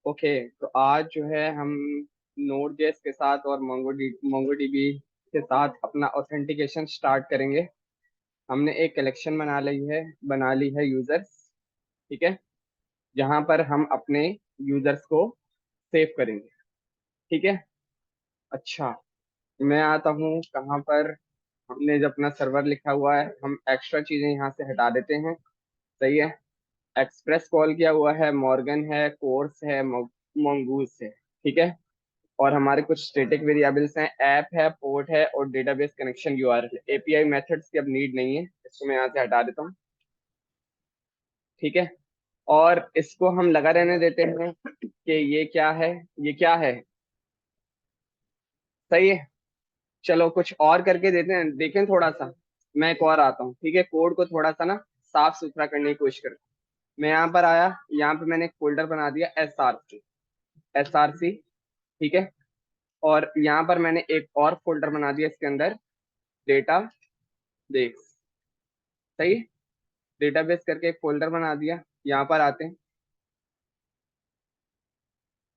Okay, तो आज जो है हम नोड जेएस के साथ और मोंगोडीबी के साथ अपना ऑथेंटिकेशन स्टार्ट करेंगे। हमने एक कलेक्शन बना ली है यूजर्स। ठीक है, जहां पर हम अपने यूजर्स को सेव करेंगे। ठीक है। अच्छा, मैं आता हूँ कहाँ पर। हमने जो अपना सर्वर लिखा हुआ है, हम एक्स्ट्रा चीजें यहाँ से हटा देते हैं। सही है। एक्सप्रेस कॉल किया हुआ है, मॉर्गन है, कोर्स है, मोंगूस है। ठीक है। और हमारे कुछ स्टैटिक वेरिएबल्स हैं, ऐप है, पोर्ट है और डेटाबेस कनेक्शन यूआरएल है। एपीआई मेथड्स की अब नीड नहीं है, इसको मैं यहाँ से हटा देता हूँ। ठीक है। और इसको हम लगा रहने देते हैं कि ये क्या है, ये क्या है। सही है। चलो कुछ और करके देते हैं, देखें थोड़ा सा। मैं एक और आता हूँ। ठीक है, कोड को थोड़ा सा ना साफ सुथरा करने की कोशिश कर। मैं यहाँ पर आया, यहाँ पे मैंने एक फोल्डर बना दिया एस आर सी। ठीक है। और यहाँ पर मैंने एक और फोल्डर बना दिया, इसके अंदर डेटा बेस। सही है। डेटाबेस करके एक फोल्डर बना दिया। यहाँ पर आते हैं,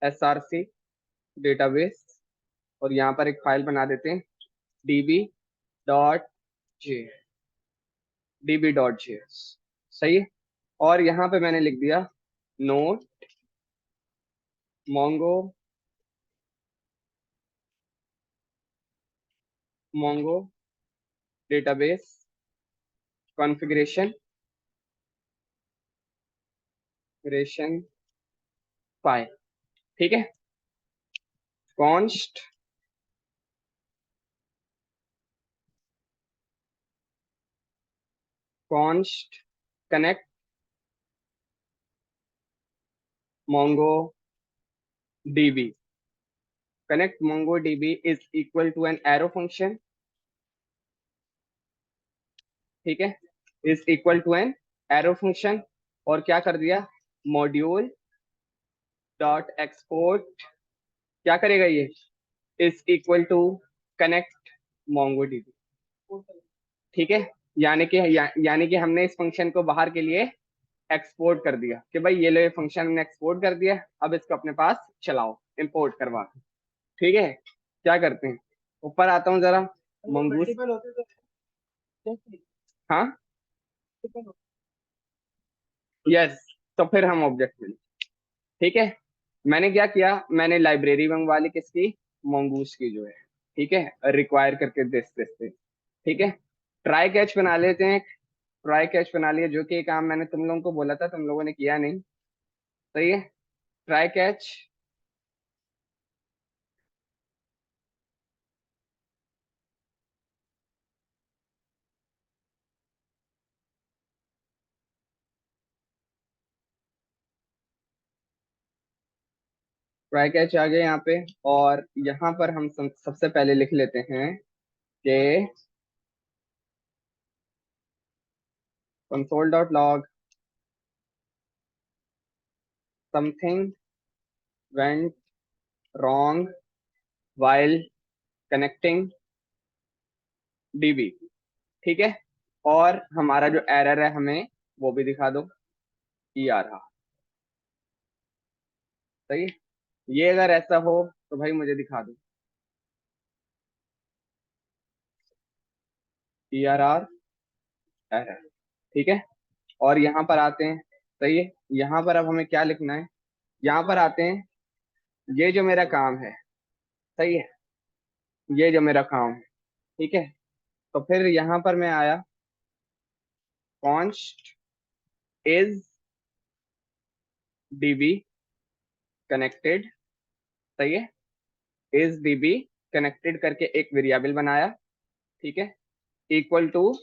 SRC डेटाबेस। और यहाँ पर एक फाइल बना देते हैं, db.j db.j। सही है। और यहाँ पे मैंने लिख दिया note Mongo Mongo database configuration ration file. ठीक है। Const const connect Mongo DB. Connect Mongo DB is equal to an arrow function. ठीक है, is equal to an arrow function. और क्या कर दिया, मॉड्यूल डॉट एक्सपोर्ट। क्या करेगा ये, is equal to connect Mongo DB. ठीक है। यानी कि हमने इस फंक्शन को बाहर के लिए एक्सपोर्ट कर दिया कि भाई ये लो, ये फंक्शन हमने एक्सपोर्ट कर दिया, अब इसको अपने पास चलाओ इंपोर्ट करवा के। ठीक है। क्या करते हैं, ऊपर आता हूँ जरा। मंगूस। हाँ। यस। तो फिर हम ऑब्जेक्ट में। ठीक है। मैंने क्या किया, मैंने लाइब्रेरी मंगवा ली किसकी, मंगूस की जो है। ठीक है, रिक्वायर करके देते। ठीक है। ट्राई कैच बना लेते हैं। ट्राई कैच बना लिया, जो कि काम मैंने तुम लोगों को बोला था, तुम लोगों ने किया नहीं। सही है। Try catch. ट्राई कैच आ गए यहाँ पे। और यहाँ पर हम सबसे पहले लिख लेते हैं कि console.log something went wrong while connecting dB. ठीक है। और हमारा जो एरर है हमें वो भी दिखा दो, ई आ रहा। सही है। ये अगर ऐसा हो तो भाई मुझे दिखा दो, ERR एरर। ठीक है। और यहाँ पर आते हैं। सही है। यहाँ पर अब हमें क्या लिखना है, यहाँ पर आते हैं, ये जो मेरा काम है। सही है। ये जो मेरा काम है। ठीक है। तो फिर यहाँ पर मैं आया, कॉन्स्ट इज डीबी कनेक्टेड। सही है। इज डीबी कनेक्टेड करके एक वेरिएबल बनाया। ठीक है। Equal to.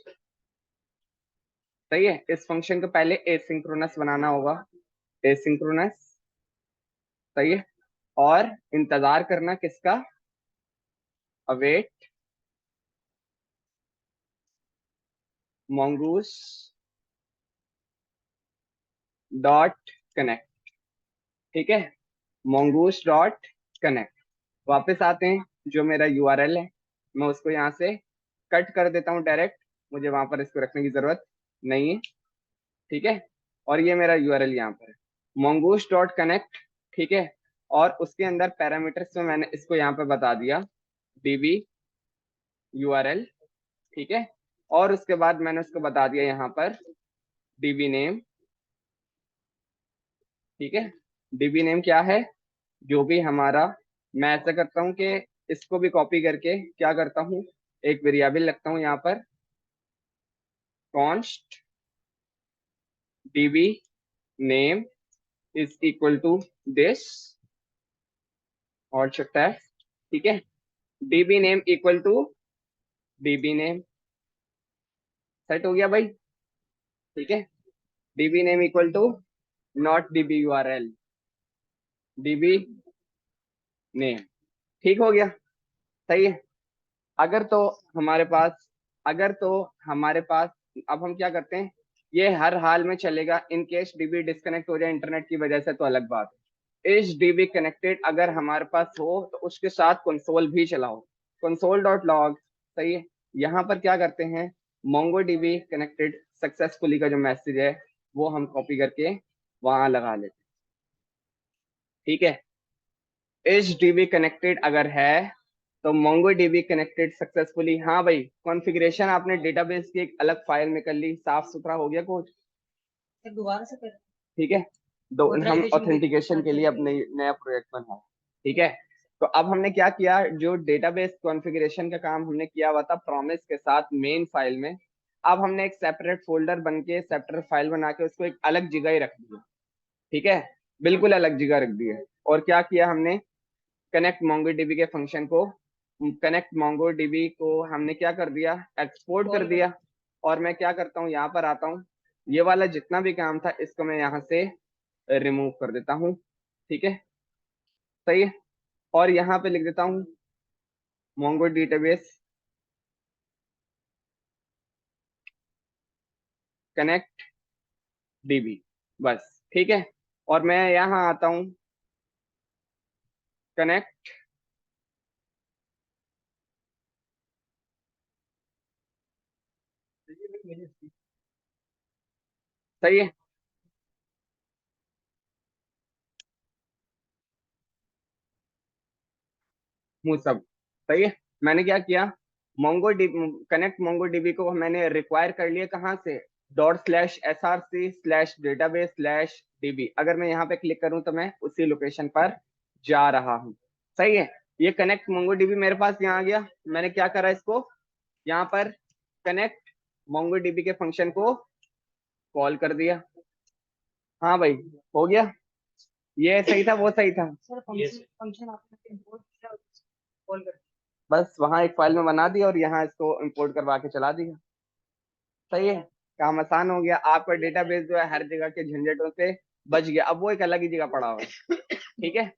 सही है। इस फंक्शन को पहले एसिंक्रोनस बनाना होगा, एसिंक्रोनस। सही है। और इंतजार करना किसका, अवेट mongoose डॉट कनेक्ट। ठीक है। mongoose dot connect. वापस आते हैं, जो मेरा यूआरएल है मैं उसको यहाँ से कट कर देता हूँ डायरेक्ट। मुझे वहां पर इसको रखने की जरूरत नहीं है। ठीक है। और ये मेरा यूआरएल यहाँ पर है, mongoose डॉट कनेक्ट ठीक है। और उसके अंदर पैरामीटर्स में मैंने इसको यहाँ पे बता दिया db url, ठीक है। और उसके बाद मैंने उसको बता दिया यहाँ पर db नेम, ठीक है। db नेम क्या है, जो भी हमारा, मैं ऐसा करता हूँ कि इसको भी कॉपी करके क्या करता हूँ, एक वेरिएबल लगता हूँ यहाँ पर, const db name is equal to this और छुट्टा है, ठीक है। db name equal to db name, set हो गया भाई, ठीक है। db name equal to not db url, db name, ठीक हो गया, सही है। अगर तो हमारे पास अगर तो हमारे पास अब हम क्या करते हैं, ये हर हाल में चलेगा, इन केस डीबी डिस्कनेक्ट हो जाए इंटरनेट की वजह से तो अलग बात है। इस डीबी कनेक्टेड अगर हमारे पास हो तो उसके साथ कंसोल भी चलाओ, कंसोल डॉट लॉग, सही है। यहाँ पर क्या करते हैं, मोंगो डीबी कनेक्टेड सक्सेसफुली का जो मैसेज है वो हम कॉपी करके वहां लगा लेते हैं, ठीक है। इस डीबी कनेक्टेड अगर है तो मोंगो डीबी कनेक्टेड सक्सेसफुली, हाँ भाई, कॉन्फ़िगरेशन आपने डेटाबेस की एक अलग फाइल में कर ली, साफ सुथरा हो गया कोड, दोबारा से कर, ठीक है। दो हम ऑथेंटिकेशन के लिए अपने नया प्रोजेक्ट बना, ठीक है। तो अब हमने क्या किया, जो डेटाबेस कॉन्फ़िगरेशन का काम हमने किया हुआ था प्रॉमिस के साथ मेन फाइल में, अब हमने एक सेपरेट फोल्डर बन के सेपरेट फाइल बना के उसको एक अलग जगह ही रख दिया, ठीक है, बिल्कुल अलग जगह रख दिया। और क्या किया हमने, कनेक्ट मोंगोडीबी के फंक्शन को, कनेक्ट मोंगोडीबी को हमने क्या कर दिया, एक्सपोर्ट कर दिया। और मैं क्या करता हूँ, यहाँ पर आता हूँ, ये वाला जितना भी काम था इसको मैं यहाँ से रिमूव कर देता हूँ, ठीक है, सही है। और यहाँ पे लिख देता हूँ मोंगो डेटाबेस कनेक्ट डीबी, बस, ठीक है। और मैं यहाँ आता हूँ, कनेक्ट, सही है, मुँह सब, सही है। मैंने क्या किया, Mongo D connect Mongo dB को मैंने रिक्वायर कर लिया कहाँ से, ./src/database/db, अगर मैं यहाँ पे क्लिक करूँ तो मैं उसी लोकेशन पर जा रहा हूँ, सही है। ये कनेक्ट मोंगो डीबी मेरे पास यहाँ आ गया, मैंने क्या करा इसको, यहाँ पर कनेक्ट मोंगो डीबी के फंक्शन को कॉल कर दिया, हाँ भाई, हो गया। ये सही था, वो सही था, फंक्शन आपने बस वहां एक फाइल में बना दिया और यहाँ इसको इंपोर्ट करवा के चला दिया, सही है। काम आसान हो गया, आपका डेटाबेस जो है हर जगह के झंझटों से बच गया, अब वो एक अलग ही जगह पड़ा हुआ है, ठीक है,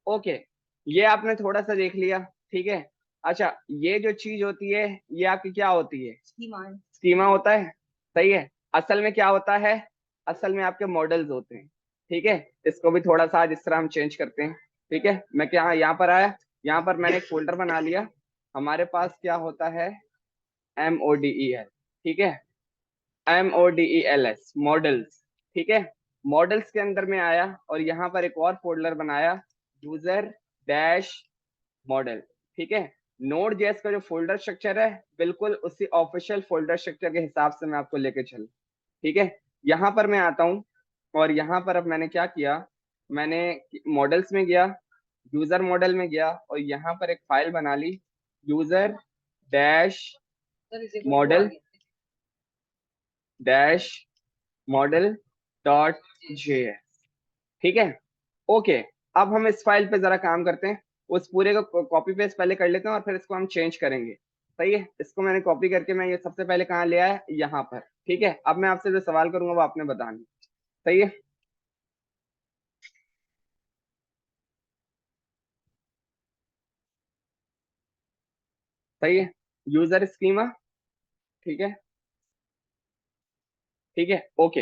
ओके। ये आपने थोड़ा सा देख लिया, ठीक है। अच्छा, ये जो चीज होती है ये आपकी क्या होती है, स्कीमा होता है, सही है। असल में क्या होता है, असल में आपके मॉडल्स होते हैं, ठीक है। इसको भी थोड़ा सा जिस तरह हम चेंज करते हैं, ठीक है। मैं क्या यहाँ पर आया, यहाँ पर मैंने एक फोल्डर बना लिया, हमारे पास क्या होता है, MODEL, ठीक है, MODELS, मॉडल्स, ठीक है। मॉडल्स के अंदर में आया और यहाँ पर एक और फोल्डर बनाया, यूजर डैश मॉडल, ठीक है। नोड जेएस का जो फोल्डर स्ट्रक्चर है बिल्कुल उसी ऑफिशियल फोल्डर स्ट्रक्चर के हिसाब से मैं आपको लेके चल, ठीक है। यहाँ पर मैं आता हूँ और यहाँ पर अब मैंने क्या किया, मैंने मॉडल्स में गया, यूजर मॉडल में गया और यहाँ पर एक फाइल बना ली, user dash model dash model dot J, ठीक है, ओके। अब हम इस फाइल पे जरा काम करते हैं, उस पूरे को कॉपी पेस्ट पहले कर लेते हैं और फिर इसको हम चेंज करेंगे, सही है। इसको मैंने कॉपी करके मैं ये सबसे पहले कहाँ ले आया, यहाँ पर, ठीक है। अब मैं आपसे जो सवाल करूंगा वो आपने बताना, सही है। सही है, यूजर स्कीमा, ठीक है, ठीक है, ओके।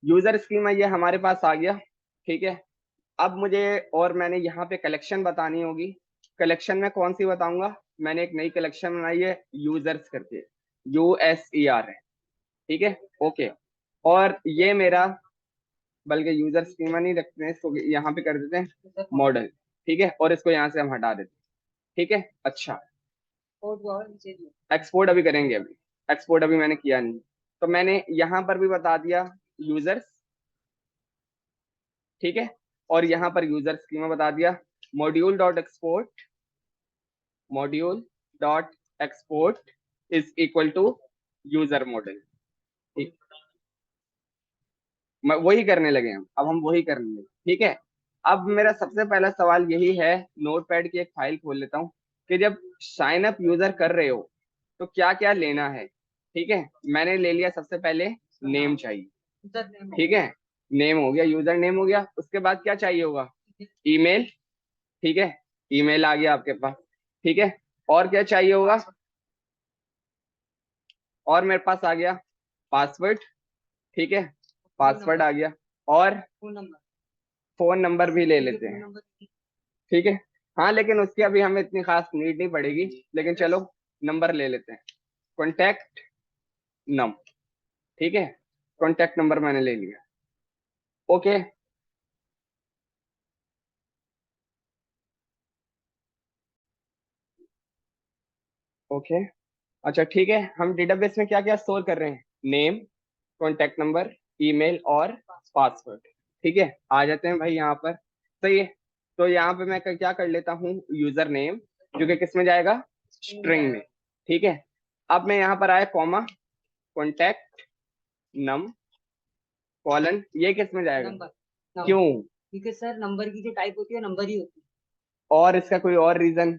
यूजर स्कीमा ये हमारे पास आ गया, ठीक है। अब मुझे और मैंने यहाँ पे कलेक्शन बतानी होगी, कलेक्शन में कौन सी बताऊंगा, मैंने एक नई कलेक्शन बनाई है यूजर्स करके, USER है, ठीक है, ओके। और ये मेरा बल्कि यूजर स्कीमा नहीं रखते हैं, इसको यहाँ पे कर देते हैं मॉडल। ठीक है, और इसको यहाँ से हम हटा देते हैं। ठीक है, अच्छा एक्सपोर्ट अभी करेंगे, अभी एक्सपोर्ट अभी मैंने किया नहीं। तो मैंने यहाँ पर भी बता दिया यूजर्स, ठीक है, और यहाँ पर यूजर स्कीमा बता दिया। Module dot export, module dot export is equal to user model. ठीक, वही करने लगे हम, अब हम वही करने लगे। ठीक है, अब मेरा सबसे पहला सवाल यही है, नोटपैड की एक फाइल खोल लेता हूँ, कि जब साइन अप यूजर कर रहे हो तो क्या क्या लेना है। ठीक है, मैंने ले लिया सबसे पहले नेम चाहिए। ठीक है, नेम हो गया, यूजर नेम हो गया, उसके बाद क्या चाहिए होगा, ईमेल। ठीक है, ईमेल आ गया आपके पास। ठीक है, और क्या चाहिए होगा, और मेरे पास आ गया पासवर्ड। ठीक है, पासवर्ड आ गया, और फोन नंबर भी ले लेते हैं। ठीक है, हाँ लेकिन उसकी अभी हमें इतनी खास नीड नहीं पड़ेगी, लेकिन चलो नंबर ले लेते हैं, कॉन्टैक्ट नम। ठीक है, कॉन्टैक्ट नंबर मैंने ले लिया। ओके, ओके, अच्छा ठीक है, हम डेटाबेस में क्या क्या स्टोर कर रहे हैं, नेम, कॉन्टैक्ट नंबर, ईमेल और पासवर्ड। ठीक है, आ जाते हैं भाई यहाँ पर। सही है, तो यहाँ पे मैं क्या कर लेता हूँ, यूजर नेम जो कि किस में जाएगा, स्ट्रिंग में। ठीक है, अब मैं यहाँ पर आया कॉमा, कॉन्टैक्ट नम कॉलन, ये किस में जाएगा, क्यों, क्योंकि सर नंबर की जो टाइप होती है नंबर ही होती है। और इसका कोई और रीजन।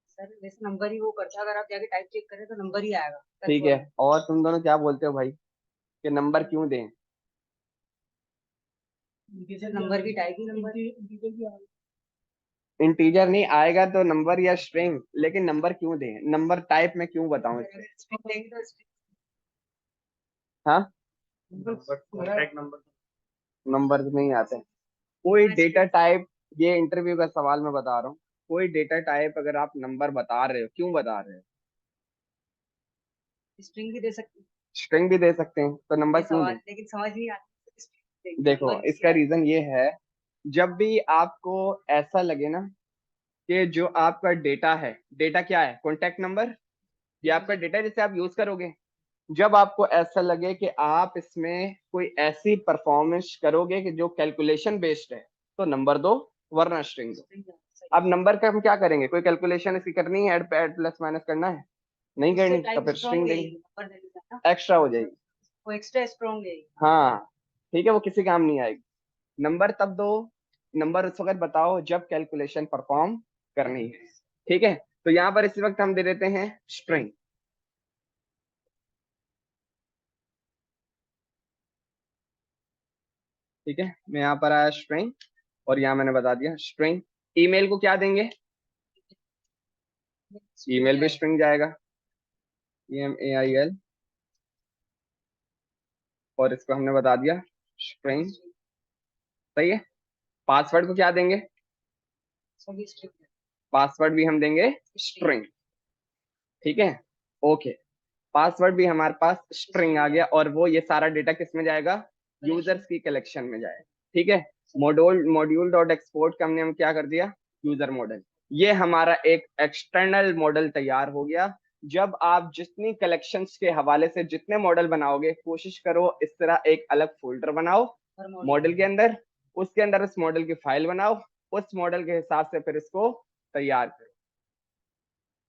सर वैसे नंबर ही वो करता है, अगर आप जाके टाइप चेक करें तो नंबर ही आएगा। ठीक है, और तुम दोनों क्या बोलते हो भाई, कि नंबर क्यों दें। सर नंबर की टाइप ही नंबर। इंटीजर नहीं आएगा तो नंबर या स्ट्रिंग, लेकिन नंबर क्यों दें, नंबर टाइप में क्यों बताऊं इससे। हाँ, नंबर नहीं आते हैं। कोई डेटा टाइप, ये इंटरव्यू का सवाल मैं बता रहा हूँ, कोई डेटा टाइप अगर आप नंबर बता रहे हो, क्यों बता रहे हो, स्ट्रिंग भी दे सकते हैं, स्ट्रिंग भी दे सकते हैं, तो नंबर क्यों सवाल दें। लेकिन समझ नहीं आता। देखो इसका रीजन ये है, जब भी आपको ऐसा लगे ना कि जो आपका डेटा है, डेटा क्या है, कॉन्टैक्ट नंबर, ये आपका डेटा जिसे आप यूज करोगे, जब आपको ऐसा लगे कि आप इसमें कोई ऐसी परफॉर्मेंस करोगे कि जो कैलकुलेशन बेस्ड है, तो नंबर दो, वरना स्ट्रिंग दो। अब नंबर का हम क्या करेंगे, कोई कैलकुलेशन इसकी करनी है, ऐड प्लस माइनस करना है, नहीं करनी, तो फिर स्ट्रिंग देंगे, एक्स्ट्रा हो जाएगी, वो एक्स्ट्रा स्ट्रॉन्ग है। हाँ ठीक है, वो किसी काम नहीं आएगी। नंबर तब दो, नंबर उस वक्त बताओ जब कैलकुलेशन परफॉर्म करनी है। ठीक है, तो यहाँ पर इसी वक्त हम दे देते हैं स्ट्रिंग। ठीक है, मैं यहाँ पर आया स्ट्रिंग, और यहाँ मैंने बता दिया स्ट्रिंग। ईमेल को क्या देंगे, ईमेल भी स्ट्रिंग जाएगा, EMAIL, और इसको हमने बता दिया स्ट्रिंग। सही है, पासवर्ड को क्या देंगे, पासवर्ड भी हम देंगे स्ट्रिंग। ठीक है, ओके, पासवर्ड भी हमारे पास स्ट्रिंग आ गया, और वो ये सारा डेटा किस में जाएगा, यूजर्स की कलेक्शन में जाएगा। ठीक है, मॉड्यूल मॉड्यूल डॉट एक्सपोर्ट का हमने हम क्या कर दिया, यूजर मॉडल। ये हमारा एक एक्सटर्नल मॉडल तैयार हो गया। जब आप जितनी कलेक्शंस के हवाले से जितने मॉडल बनाओगे, कोशिश करो इस तरह एक अलग फोल्डर बनाओ मॉडल के अंदर, उसके अंदर उस मॉडल की फाइल बनाओ, उस मॉडल के हिसाब से फिर इसको तैयार करो।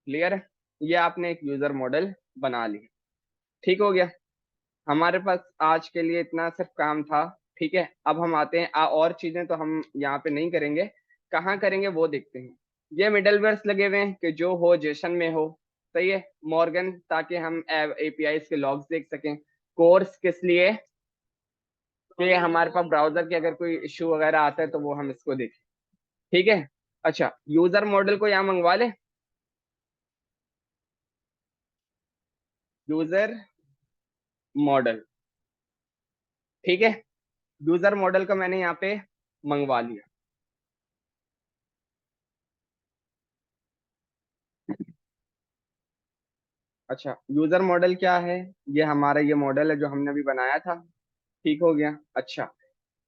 क्लियर है, ये आपने एक यूजर मॉडल बना लिया। ठीक हो गया, हमारे पास आज के लिए इतना सिर्फ काम था। ठीक है, अब हम आते हैं और चीजें तो हम यहाँ पे नहीं करेंगे, कहाँ करेंगे वो देखते हैं। ये मिडलवेयर्स लगे हुए हैं कि जो हो जेसन में हो। सही है, मॉर्गन, ताकि हम एपीआई के लॉग्स देख सकें। कोर्स किस लिए, कि हमारे पास ब्राउजर के अगर कोई इश्यू वगैरह आता है तो वो हम इसको देखें। ठीक है, अच्छा यूजर मॉडल को यहाँ मंगवा ले, यूजर मॉडल। ठीक है, यूजर मॉडल का मैंने यहाँ पे मंगवा लिया। अच्छा, यूजर मॉडल क्या है, ये हमारा ये मॉडल है जो हमने अभी बनाया था। ठीक हो गया, अच्छा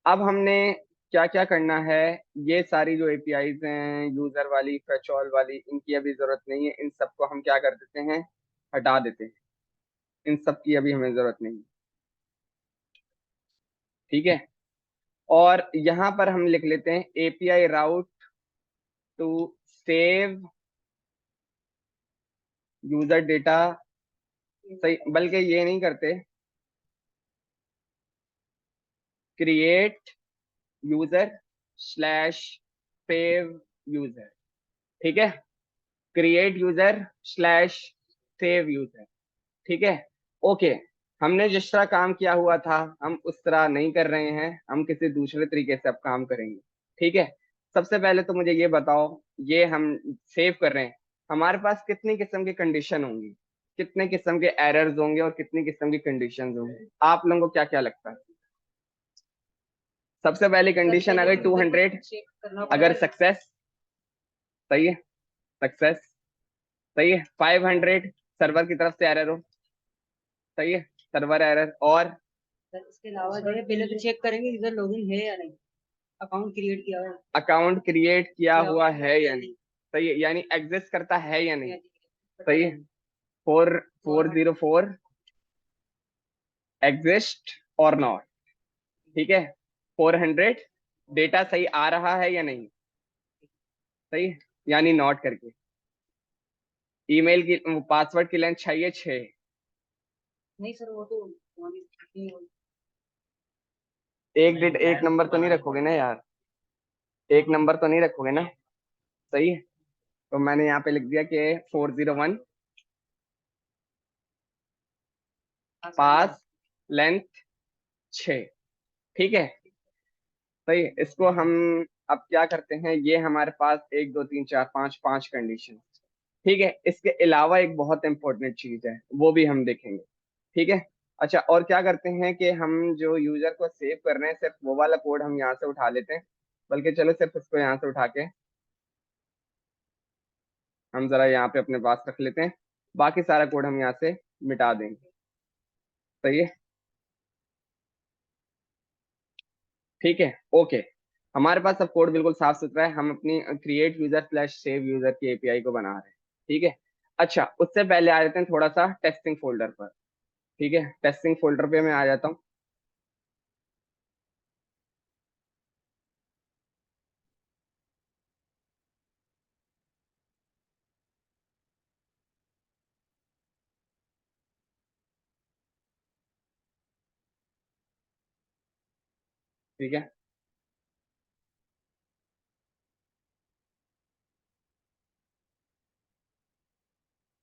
अब हमने क्या क्या करना है, ये सारी जो एपीआईज हैं यूजर वाली फेच ऑल वाली, इनकी अभी जरूरत नहीं है, इन सबको हम क्या कर देते हैं, हटा देते हैं। इन सब की अभी हमें जरूरत नहीं है। ठीक है। और यहां पर हम लिख लेते हैं API route to save user data. सही, बल्कि ये नहीं करते, create user slash save user. ठीक है, create user slash save user. ठीक है। ओके। हमने जिस तरह काम किया हुआ था हम उस तरह नहीं कर रहे हैं, हम किसी दूसरे तरीके से अब काम करेंगे। ठीक है। सबसे पहले तो मुझे ये बताओ, ये हम सेव कर रहे हैं, हमारे पास कितनी किस्म की कंडीशन होंगी, कितने किस्म के एरर्स होंगे और कितनी किस्म की कंडीशंस होंगे, आप लोगों को क्या क्या लगता है? सबसे पहली सर कंडीशन पहले अगर यूजर को 200, चेक करना अगर पड़ेगा। सक्सेस, सही है, सक्सेस, सही है, 500 सर्वर की तरफ से एरर हो, सही है, सर्वर एरर। और सर इसके अलावा जो है पहले तो चेक करेंगे यूजर लॉगिन है या नहीं, अकाउंट क्रिएट किया हुआ अकाउंट क्रिएट किया किया हुआ हुआ है है या या नहीं, नहीं, सही है, यानी एग्जिस्ट करता है या नहीं, या नहीं, पता सही है। नहीं। 404 एग्जिस्ट और नॉट। ठीक है। 400 डेटा सही आ रहा है या नहीं, सही है, यानी नॉट करके। ईमेल की पासवर्ड की लेंथ चाहिए 6। नहीं सर वो तो नहीं एक डिट एक नंबर तो नहीं रखोगे ना यार, एक नंबर तो नहीं रखोगे ना, सही है। तो मैंने यहाँ पे लिख दिया कि 401 पास लेंथ 6। ठीक है, सही है। इसको हम अब क्या करते हैं, ये हमारे पास 1 2 3 4 5 5 कंडीशन। ठीक है, इसके अलावा एक बहुत इंपॉर्टेंट चीज है, वो भी हम देखेंगे। ठीक है। अच्छा, और क्या करते हैं कि हम जो यूजर को सेव कर रहे हैं सिर्फ वो वाला कोड हम यहाँ से उठा लेते हैं, बल्कि चलो सिर्फ उसको यहाँ से उठा के हम जरा यहाँ पे अपने पास रख लेते हैं, बाकी सारा कोड हम यहाँ से मिटा देंगे। सही है। ठीक है। ओके। हमारे पास सब कोड बिल्कुल साफ सुथरा है, हम अपनी create user slash save user की एपीआई को बना रहे हैं। ठीक है। अच्छा, उससे पहले आ जाते हैं थोड़ा सा टेस्टिंग फोल्डर पर। ठीक है, टेस्टिंग फोल्डर पे मैं आ जाता हूँ। ठीक है।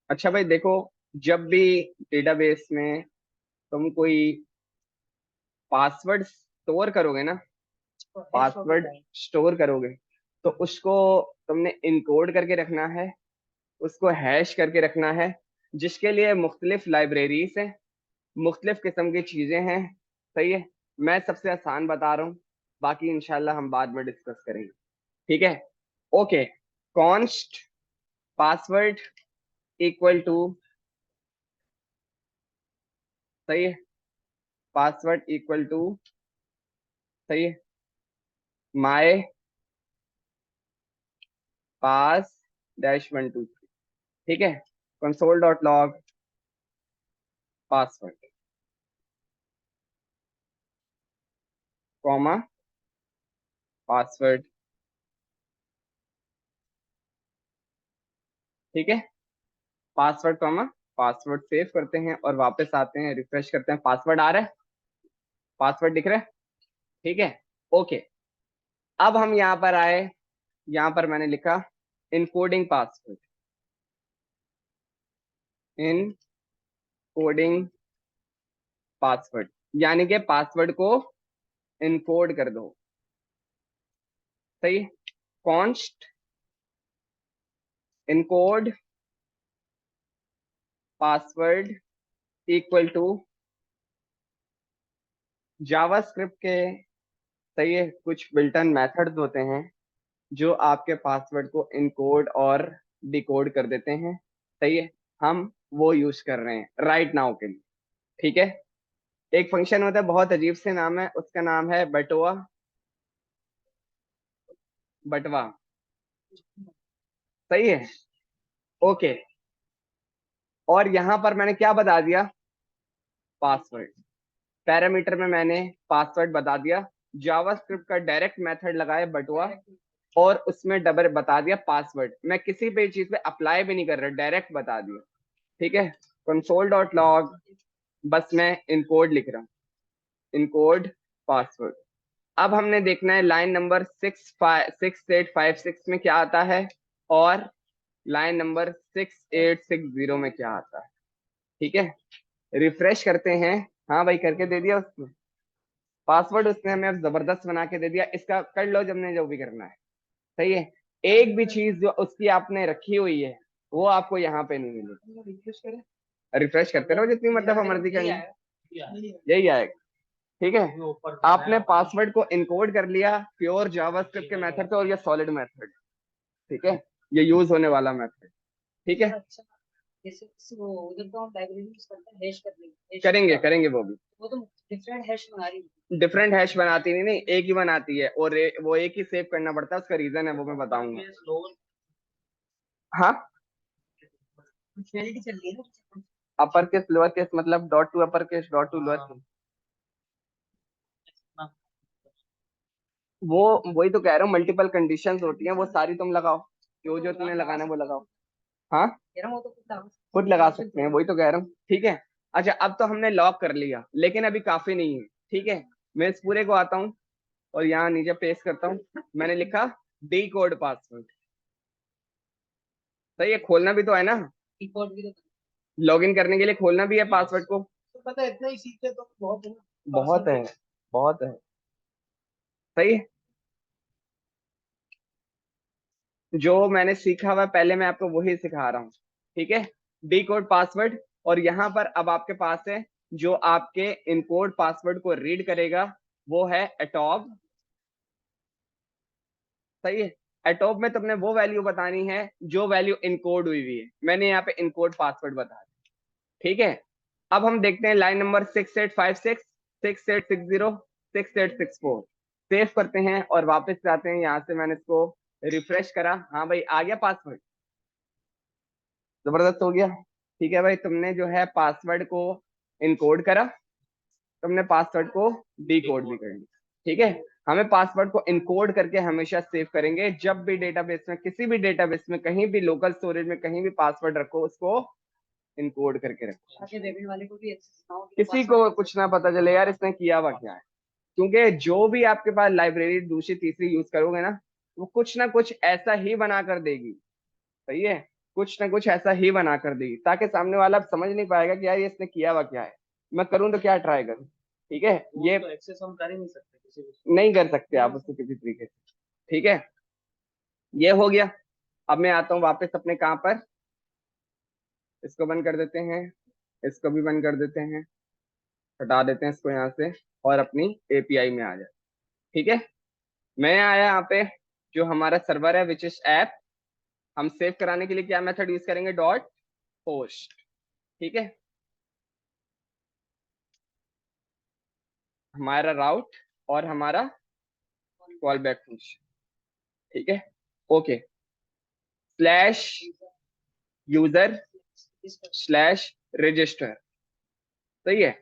अच्छा भाई देखो, जब भी डेटाबेस में तुम कोई पासवर्ड स्टोर करोगे ना, हैश होके पासवर्ड जाए। स्टोर करोगे, तो उसको तुमने इनकोड करके रखना है, उसको हैश करके रखना है, जिसके लिए मुख्तलिफ लाइब्रेरीज हैं, मुख्तलिफ किस्म की चीजें हैं। सही है। मैं सबसे आसान बता रहा हूँ, बाकी इंशाल्लाह हम बाद में डिस्कस करेंगे। ठीक है। Okay. Const password equal to, सही है, पासवर्ड इक्वल टू, सही है, माय पास डैश 1 2 3। ठीक है। Console dot log password, comma, password. ठीक है। पासवर्ड कॉमा, पासवर्ड सेव करते हैं और वापस आते हैं, रिफ्रेश करते हैं, पासवर्ड आ रहा है, पासवर्ड दिख रहा है। ठीक है। ओके। अब हम यहाँ पर आए, यहाँ पर मैंने लिखा इनकोडिंग पासवर्ड, इनकोडिंग पासवर्ड, यानी कि पासवर्ड को इनकोड कर दो। सही। Const encode password equal to JavaScript के, सही है, कुछ बिल्टन मेथड्स होते हैं जो आपके पासवर्ड को इनकोड और डिकोड कर देते हैं। सही है। हम वो यूज कर रहे हैं राइट नाउ के लिए। ठीक है। एक फंक्शन होता है, बहुत अजीब से नाम है उसका, नाम है बटुआ, बटवा। सही है। ओके। और यहां पर मैंने क्या बता दिया, पासवर्ड। पैरामीटर में मैंने पासवर्ड बता दिया। जावास्क्रिप्ट का डायरेक्ट मेथड लगाया बटुआ, और उसमें डबल बता दिया पासवर्ड। मैं किसी भी चीज पे अप्लाई भी नहीं कर रहा, डायरेक्ट बता दिया। ठीक है। कंसोल डॉट लॉग, बस मैं इनकोड लिख रहा हूँ, इनकोड पासवर्ड। अब हमने देखना है लाइन नंबर 6856 में क्या आता है, और लाइन नंबर 6860 में क्या आता है। ठीक है। रिफ्रेश करते हैं। हाँ भाई, करके दे दिया उसने पासवर्ड, उसने हमें अब जबरदस्त बना के दे दिया। इसका कर लो जब ने जो भी करना है। सही है। एक भी चीज जो उसकी आपने रखी हुई है वो आपको यहाँ पे नहीं मिलेगी। रिफ्रेश करें, रिफ्रेश करते रहो जितनी मतलब मर्जी करनी, यही आएगा। ठीक है। आपने पासवर्ड को इनकोड कर लिया प्योर जावास्क्रिप्ट के मेथड से, और ये सॉलिड मेथड। ठीक है। ये यूज होने वाला मेथड। ठीक है। अच्छा, जैसे वो उधर तो हम लाइब्रेरी यूज करते हैं हैश करने करेंगे करेंगे वो भी। वो तो डिफरेंट हैश बना रही डिफरेंट हैश बनाती नहीं, नहीं एक ही बनाती है, और वो एक ही सेव करना पड़ता है, उसका रीजन है वो मैं बताऊंगा। हाँ। फंक्शनैलिटी चल रही है ना। अपर केस लोअर केस मतलब dot to upper case, dot to lower case. वो वही तो कह रहा हूँ, मल्टीपल कंडीशंस होती हैं, वो सारी तुम लगाओ, जो जो तुमने लगाना है वो लगाओ। हाँ, कह रहा हूँ वो तो खुद लगा सकते हैं, वही तो कह रहा हूँ। ठीक है। अच्छा, अब तो हमने लॉक कर लिया, लेकिन अभी काफी नहीं है। ठीक है। मैं इस पूरे को आता हूँ और यहाँ नीचे पेस्ट करता हूँ। मैंने लिखा डी कोड पासवर्ड। सही है, खोलना भी तो है ना, रिपोर्ट भी तो लॉगिन करने के लिए खोलना भी है पासवर्ड को। तो पता है, इतना ही सीखते तो बहुत है ना। बहुत है, बहुत है। सही है। जो मैंने सीखा हुआ पहले मैं आपको वही सिखा रहा हूँ। ठीक है। डी कोड पासवर्ड, और यहाँ पर अब आपके पास है जो आपके इनकोड पासवर्ड को रीड करेगा, वो है एटॉब। सही है। एटॉब में तुमने वो वैल्यू बतानी है जो वैल्यू इनकोड हुई है। मैंने यहाँ पे इनकोड पासवर्ड बता दिया। ठीक है। अब हम देखते हैं लाइन नंबर 6856, 6860, 6864। सेव करते हैं और वापस जाते हैं, यहाँ से मैंने इसको रिफ्रेश करा। हाँ भाई, आ गया पासवर्ड, जबरदस्त हो गया। ठीक है भाई, तुमने जो है पासवर्ड को इनकोड करा, तुमने पासवर्ड को डिकोड भी कर लिया। ठीक है। हमें पासवर्ड को इनकोड करके हमेशा सेव करेंगे। जब भी डेटाबेस में, किसी भी डेटाबेस में, कहीं भी लोकल स्टोरेज में कहीं भी पासवर्ड रखो, उसको इनकोड करके रखो, ताकि वेबिन वाले को भी एक्सेस ना हो कि किसी को कुछ ना पता चले यार इसने किया हुआ क्या है। क्योंकि जो भी आपके पास लाइब्रेरी दूसरी तीसरी यूज करोगे ना, वो कुछ ना कुछ ऐसा ही बना कर देगी। सही है। कुछ ना कुछ ऐसा ही बना कर देगी, ताकि सामने वाला अब समझ नहीं पाएगा कि यार ये इसने किया हुआ क्या है, मैं करूँ तो क्या ट्राई करूँ। ठीक है। ये तो एक्सेस हम कर ही नहीं सकते, किसी को नहीं कर सकते आप उसको किसी तरीके से। ठीक है। ये हो गया। अब मैं आता हूँ वापस अपने कहाँ पर, इसको बंद कर देते हैं, इसको भी बंद कर देते हैं, हटा देते हैं इसको यहाँ से, और अपनी एपीआई में आ जाए। ठीक है। मैं आया यहाँ पे, जो हमारा सर्वर है विच इज ऐप, हम सेव कराने के लिए क्या मेथड यूज करेंगे, डॉट पोस्ट। ठीक है। हमारा राउट और हमारा कॉल बैक फंक्शन। ठीक है। Okay. Slash user slash register. सही है।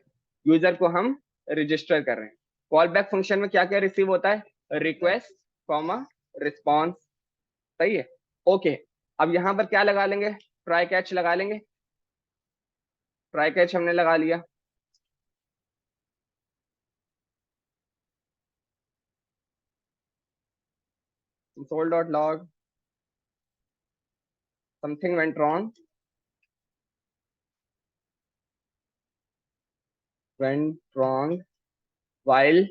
यूजर को हम रजिस्टर कर रहे हैं। कॉल बैक फंक्शन में क्या क्या रिसीव होता है, रिक्वेस्ट कॉमा रिस्पॉन्स। सही है। ओके। अब यहां पर क्या लगा लेंगे, ट्राई कैच लगा लेंगे। ट्राई कैच हमने लगा लिया। console dot log, something went wrong, went wrong while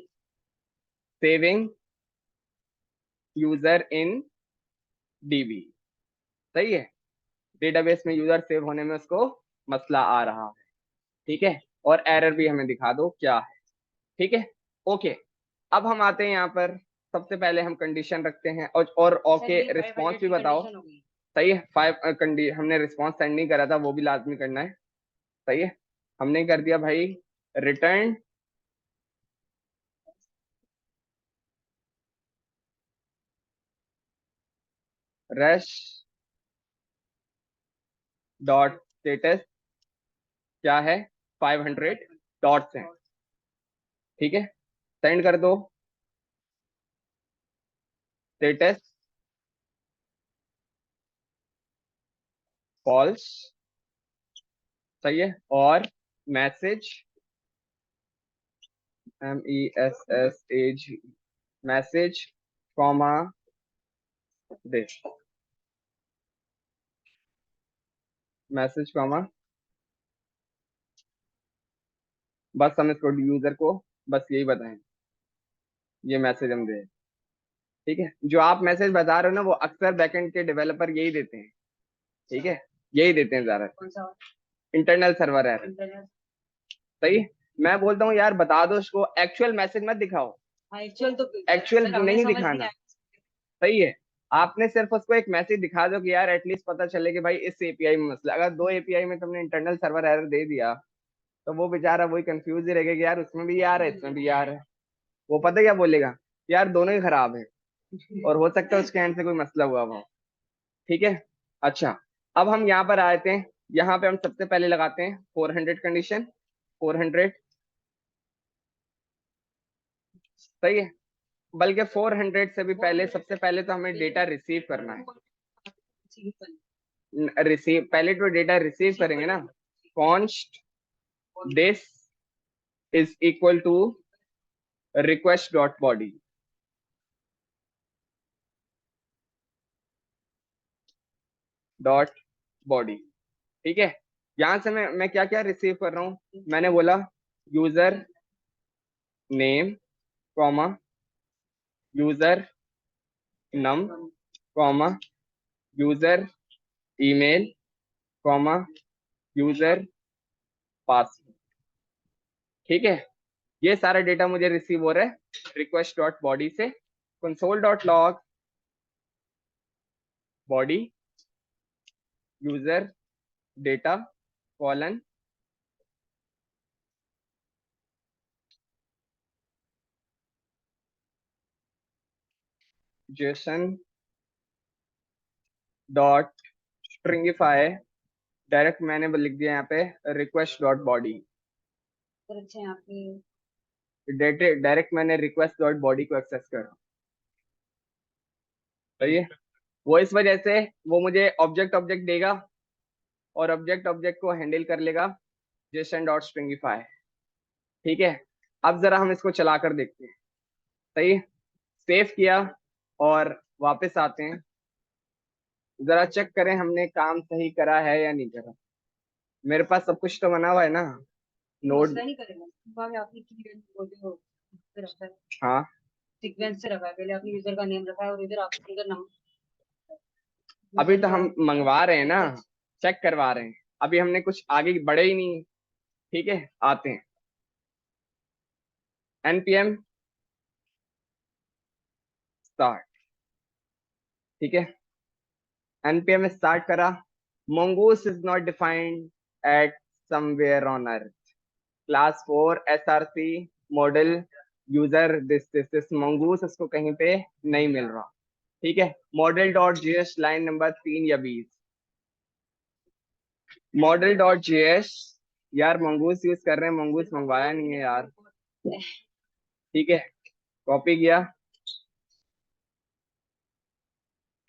saving user in db। सही है। डेटाबेस में यूजर सेव होने में उसको मसला आ रहा है। ठीक है। और एरर भी हमें दिखा दो क्या है। ठीक है। ओके। अब हम आते हैं यहाँ पर, सबसे पहले हम कंडीशन रखते हैं, और ओके रिस्पॉन्स भी बताओ। सही है। 5 हमने रिस्पॉन्स सेंड नहीं करा था, वो भी लाजमी करना है। सही है। हमने कर दिया भाई, रिटर्न रश डॉट स्टेटस क्या है, 500 डॉट्स हैं, ठीक है। सेंड कर दो स्टेटस फॉल्स, सही है। और message MESSAG message comma this, message comma, बस हम इसको यूजर को बस यही बताएं, ये मैसेज हम दे, ठीक है। जो आप मैसेज बता रहे हो ना वो अक्सर बैकएंड के डेवलपर यही देते हैं, ठीक है, यही देते हैं ज्यादा, कौन सा इंटरनल सर्वर एरर, इंटरनेट? सही। मैं बोलता हूँ यार बता दो उसको, एक्चुअल मैसेज मत दिखाओ, हाँ एक्चुअल तो एक्चुअल सर हमें नहीं समझ नहीं दिखाना, आया। सही है। आपने सिर्फ उसको एक मैसेज दिखा दो कि यार एटलीस्ट पता चले कि भाई इस एपीआई में मसला, अगर दो एपीआई में तुमने इंटरनल सर्वर एरर दे दिया तो वो बेचारा वही कंफ्यूज ही रहेगा कि यार उसमें भी यार है इसमें भी यार है, वो पता क्या बोलेगा, यार दोनों ही खराब है, और हो सकता है उसके एंड से कोई मसला हुआ हो, ठीक है। अच्छा, अब हम यहाँ पर आए थे, यहाँ पे हम सबसे पहले लगाते हैं 400 कंडीशन, 400, सही है। बल्कि 400 से भी पहले, सबसे पहले तो हमें डेटा रिसीव करना है, रिसीव, पहले तो डेटा रिसीव करेंगे ना, const this is equal to request dot body, dot body, ठीक है। यहां से मैं क्या क्या रिसीव कर रहा हूं, मैंने बोला user name comma, user num comma, user email comma, user password, ठीक है। ये सारा डेटा मुझे रिसीव हो रहा है रिक्वेस्ट डॉट बॉडी से, console dot log body user data colon Jason dot stringify, direct मैंने लिख दिया यहाँ पे रिक्वेस्ट डॉट बॉडी, सर अच्छा यहाँ पे डायरेक्ट मैंने रिक्वेस्ट डॉट बॉडी को एक्सेस करा, सही है। वो इस वजह से वो मुझे ऑब्जेक्ट ऑब्जेक्ट देगा और ऑब्जेक्ट ऑब्जेक्ट को हैंडल कर लेगा जेसन डॉट स्ट्रिंगिफाई, ठीक है। अब जरा हम इसको चला कर देखते हैं, सही है। सेव किया और वापस आते हैं, जरा चेक करें हमने काम सही करा है या नहीं करा। मेरे पास सब कुछ तो बना हुआ है ना, नोड, मसला नहीं करेगा भाई आपने की बोले हो फिर रखा है हाँ। सीक्वेंस से रखा है पहले आपने यूजर का नेम रखा है और इधर आपने यूजर नंबर अभी यूजर तो का हम मंगवा रहे हैं ना, चेक करवा रहे हैं, अभी हमने कुछ आगे बढ़े ही नहीं, ठीक है। आते हैं npm स्टार्ट, ठीक है। npm स्टार्ट करा, mongoose is not defined at somewhere on earth, class 4 src model user this mongoose उसको कहीं पे नहीं मिल रहा, ठीक है। Model dot GS line number 3 या 20, मॉडल डॉट जीएस, यार मंगूस यूज कर रहे हैं, मंगूस मंगवाया नहीं है यार, ठीक है। कॉपी किया,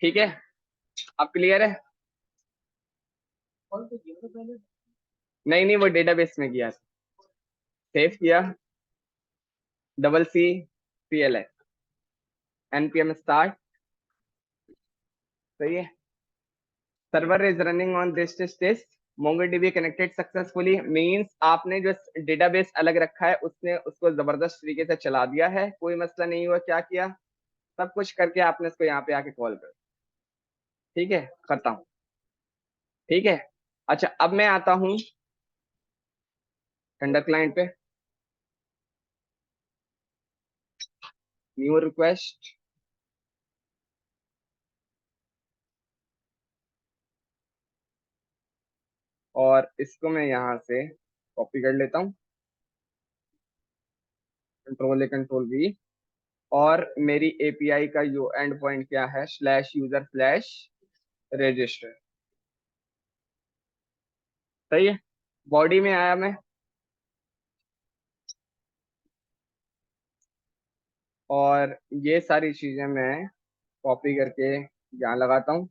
ठीक है। अब क्लियर है, नहीं नहीं वो डेटाबेस में किया, सेव किया, CCLS npm स्टार्ट, सही है। Server is running on this MongoDB connected successfully, means आपने जो डेटाबेस अलग रखा है उसने उसको जबरदस्त तरीके से चला दिया है, कोई मसला नहीं हुआ, क्या किया, सब कुछ करके आपने इसको यहाँ पे आके कॉल कर, ठीक है, करता हूँ, ठीक है। अच्छा, अब मैं आता हूँ ठंडा क्लाइंट पे, न्यू रिक्वेस्ट, और इसको मैं यहाँ से कॉपी कर लेता हूँ, कंट्रोल A कंट्रोल V, और मेरी एपीआई का यू एंड पॉइंट क्या है, स्लैश यूजर स्लैश रजिस्टर। सही है। बॉडी में आया मैं, और ये सारी चीजें मैं कॉपी करके यहाँ लगाता हूँ।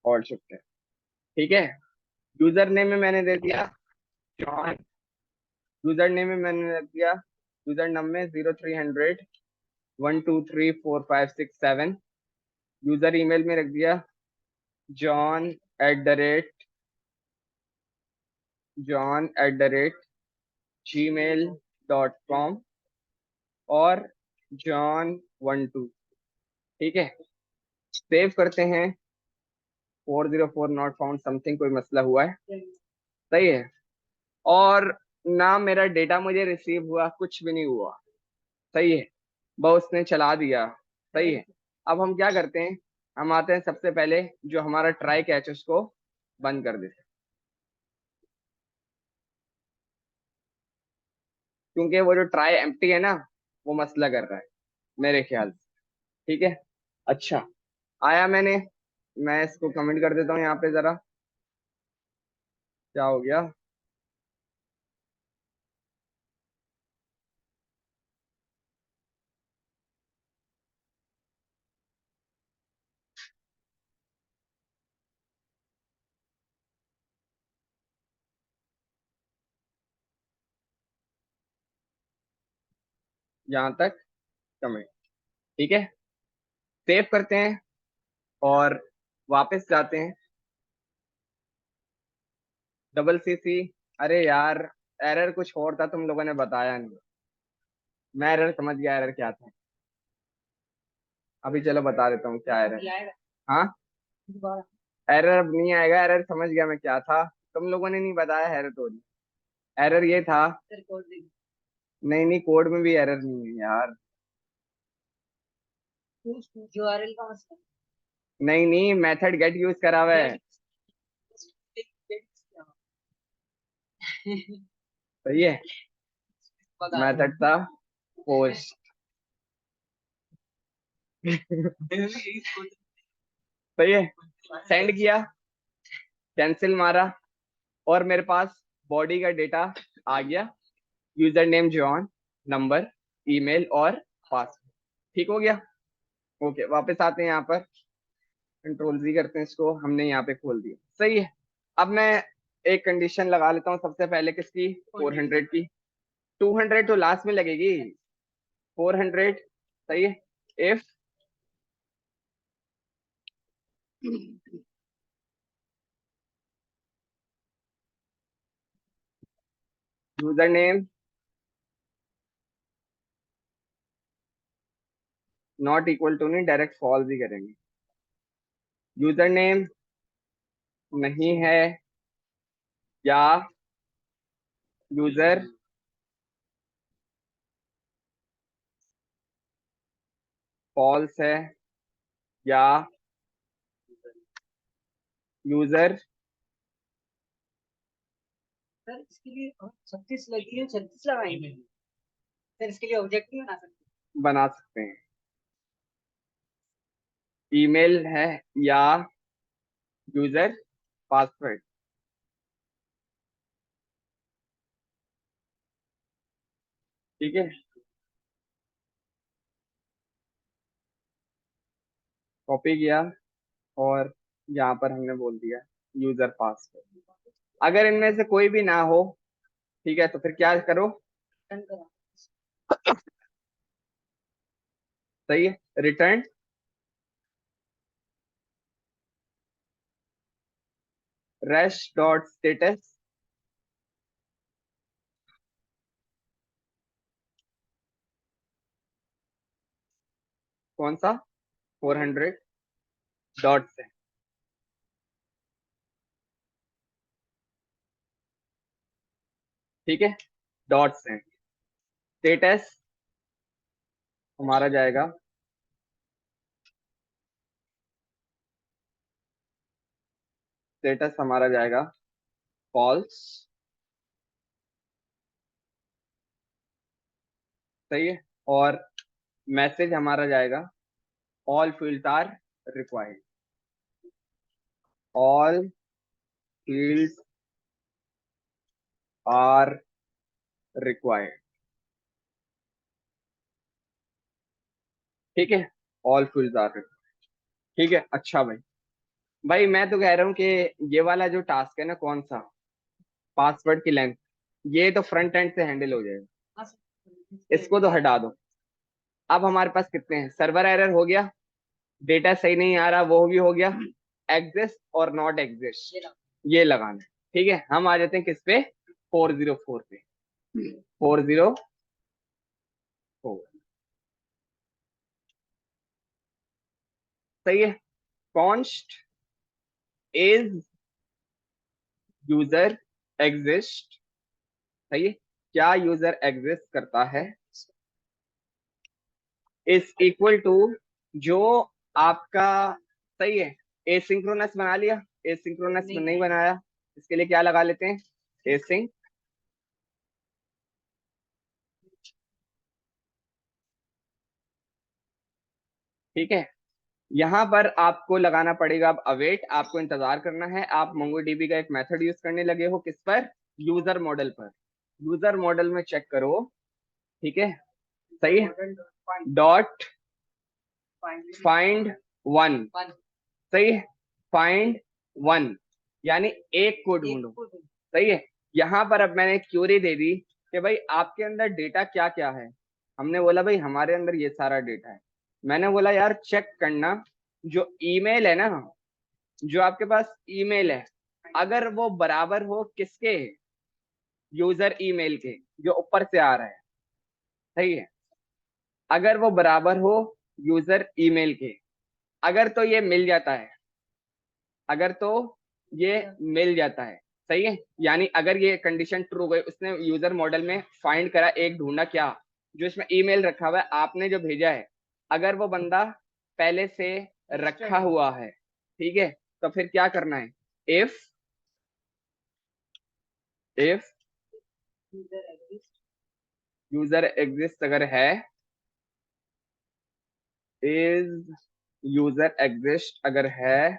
और शिफ्ट है। ठीक है। यूजर नेम में मैंने दे दिया जॉन। यूजर नेम में मैंने रख दिया, यूजर नम में 0300 1234567। यूजर ईमेल में रख दिया john@gmail.com और john12। ठीक है। सेव करते हैं। 404 नॉट फाउंड समथिंग, कोई मसला हुआ है। सही है। और ना मेरा डेटा मुझे रिसीव हुआ, कुछ भी नहीं हुआ। सही है। बस उसने चला दिया। सही है। अब हम क्या करते हैं, हम आते हैं सबसे पहले जो हमारा ट्राई कैच है उसको बंद कर देते हैं, क्योंकि वो जो ट्राई एम्प्टी है ना, वो मसला कर रहा है मेरे ख्याल से। ठीक है। अच्छा, आया मैंने, मैं इसको कमेंट कर देता हूँ यहाँ पे जरा। क्या हो गया? यहाँ तक कमेंट। ठीक है। सेव करते हैं और वापस जाते हैं। Double C. अरे यार, एरर कुछ और था, तुम लोगों ने बताया नहीं। मैं एरर समझ गया, एरर क्या था। अभी चलो बता देता हूँ क्या एरर। हाँ, एरर अब नहीं आएगा, एरर समझ गया मैं क्या था। तुम लोगों ने नहीं बताया एरर तो। एरर ये था, नहीं नहीं, कोड में भी एरर नहीं है यार। यूआरएल का मसला नहीं नहीं, मेथड गेट यूज करा हुआ है। सही है। मेथड था पोस्ट। सही है। सेंड किया, कैंसिल मारा, और मेरे पास बॉडी का डेटा आ गया। User name John, number, email और पासवर्ड। ठीक हो गया। ओके, वापस आते हैं यहाँ पर। कंट्रोल जी करते हैं इसको, हमने यहाँ पे खोल दिया। सही है। अब मैं एक कंडीशन लगा लेता हूँ सबसे पहले, किसकी? 400 की। 200 तो लास्ट में लगेगी। 400। सही है। If user name not equal to, नहीं डायरेक्ट फॉल्स ही करेंगे। यूजर नेम नहीं है, या यूजर फॉल्स है, या यूजर सर इसके लिए 36 लगी है, 36 लगाएंगे सर, इसके लिए ऑब्जेक्ट नहीं बना सकते। बना सकते हैं। ईमेल है, या यूजर पासवर्ड। ठीक है। कॉपी किया, और यहाँ पर हमने बोल दिया यूजर पासवर्ड। अगर इनमें से कोई भी ना हो, ठीक है, तो फिर क्या करो? डन करा। सही है। Return rest dot status. कौन सा? 400 डॉट से। ठीक है। डॉट से स्टेटस हमारा जाएगा स्टेटस हमारा जाएगा फॉल्स, सही है। और मैसेज हमारा जाएगा all fields are required, all fields are required, ठीक है। ऑल फील्ड्स आर रिक्वायर्ड, ठीक है। अच्छा भाई, भाई मैं तो कह रहा हूँ कि ये वाला जो टास्क है ना, कौन सा, पासवर्ड की लेंथ, ये तो फ्रंट एंड से हैंडल हो जाएगा, हाँ सर, इसको तो हटा दो। अब हमारे पास कितने हैं, सर्वर एरर हो गया, डेटा सही नहीं आ रहा वो भी हो गया, एग्जिस्ट और नॉट एग्जिस्ट ये लो। ये लगाना है, ठीक है। हम आ जाते हैं किस पे, 404 पे, 404, सही है। कॉन्स्ट इज यूजर एग्जिस्ट, सही है, क्या यूजर एग्जिस्ट करता है, इज इक्वल टू जो आपका, सही है। एसिंक्रोनस बना लिया, एसिंक्रोनस में नहीं बनाया, इसके लिए क्या लगा लेते हैं, एसिंक, ठीक है। यहाँ पर आपको लगाना पड़ेगा अब अवेट, आपको इंतजार करना है। आप मोंगोडीबी का एक मेथड यूज करने लगे हो, किस पर, यूजर मॉडल पर। यूजर मॉडल में चेक करो, ठीक है, सही है। डॉट फाइंड वन, सही है, फाइंड वन, यानी एक को ढूंढो, सही है। यहाँ पर अब मैंने क्यूरी दे दी कि भाई आपके अंदर डेटा क्या क्या है, हमने बोला भाई हमारे अंदर ये सारा डेटा है। मैंने बोला यार चेक करना, जो ईमेल है ना, जो आपके पास ईमेल है, अगर वो बराबर हो किसके, यूजर ईमेल के, जो ऊपर से आ रहा है, सही है। अगर वो बराबर हो यूजर ईमेल के, अगर तो ये मिल जाता है, अगर तो ये मिल जाता है, सही है। यानी अगर ये कंडीशन ट्रू गई, उसने यूजर मॉडल में फाइंड करा, एक ढूंढा क्या, जो इसमें ईमेल रखा हुआ है आपने जो भेजा है, अगर वो बंदा पहले से रखा हुआ है, ठीक है, तो फिर क्या करना है, इफ, इफ यूजर एग्जिस्ट अगर है, इज यूजर एग्जिस्ट अगर है,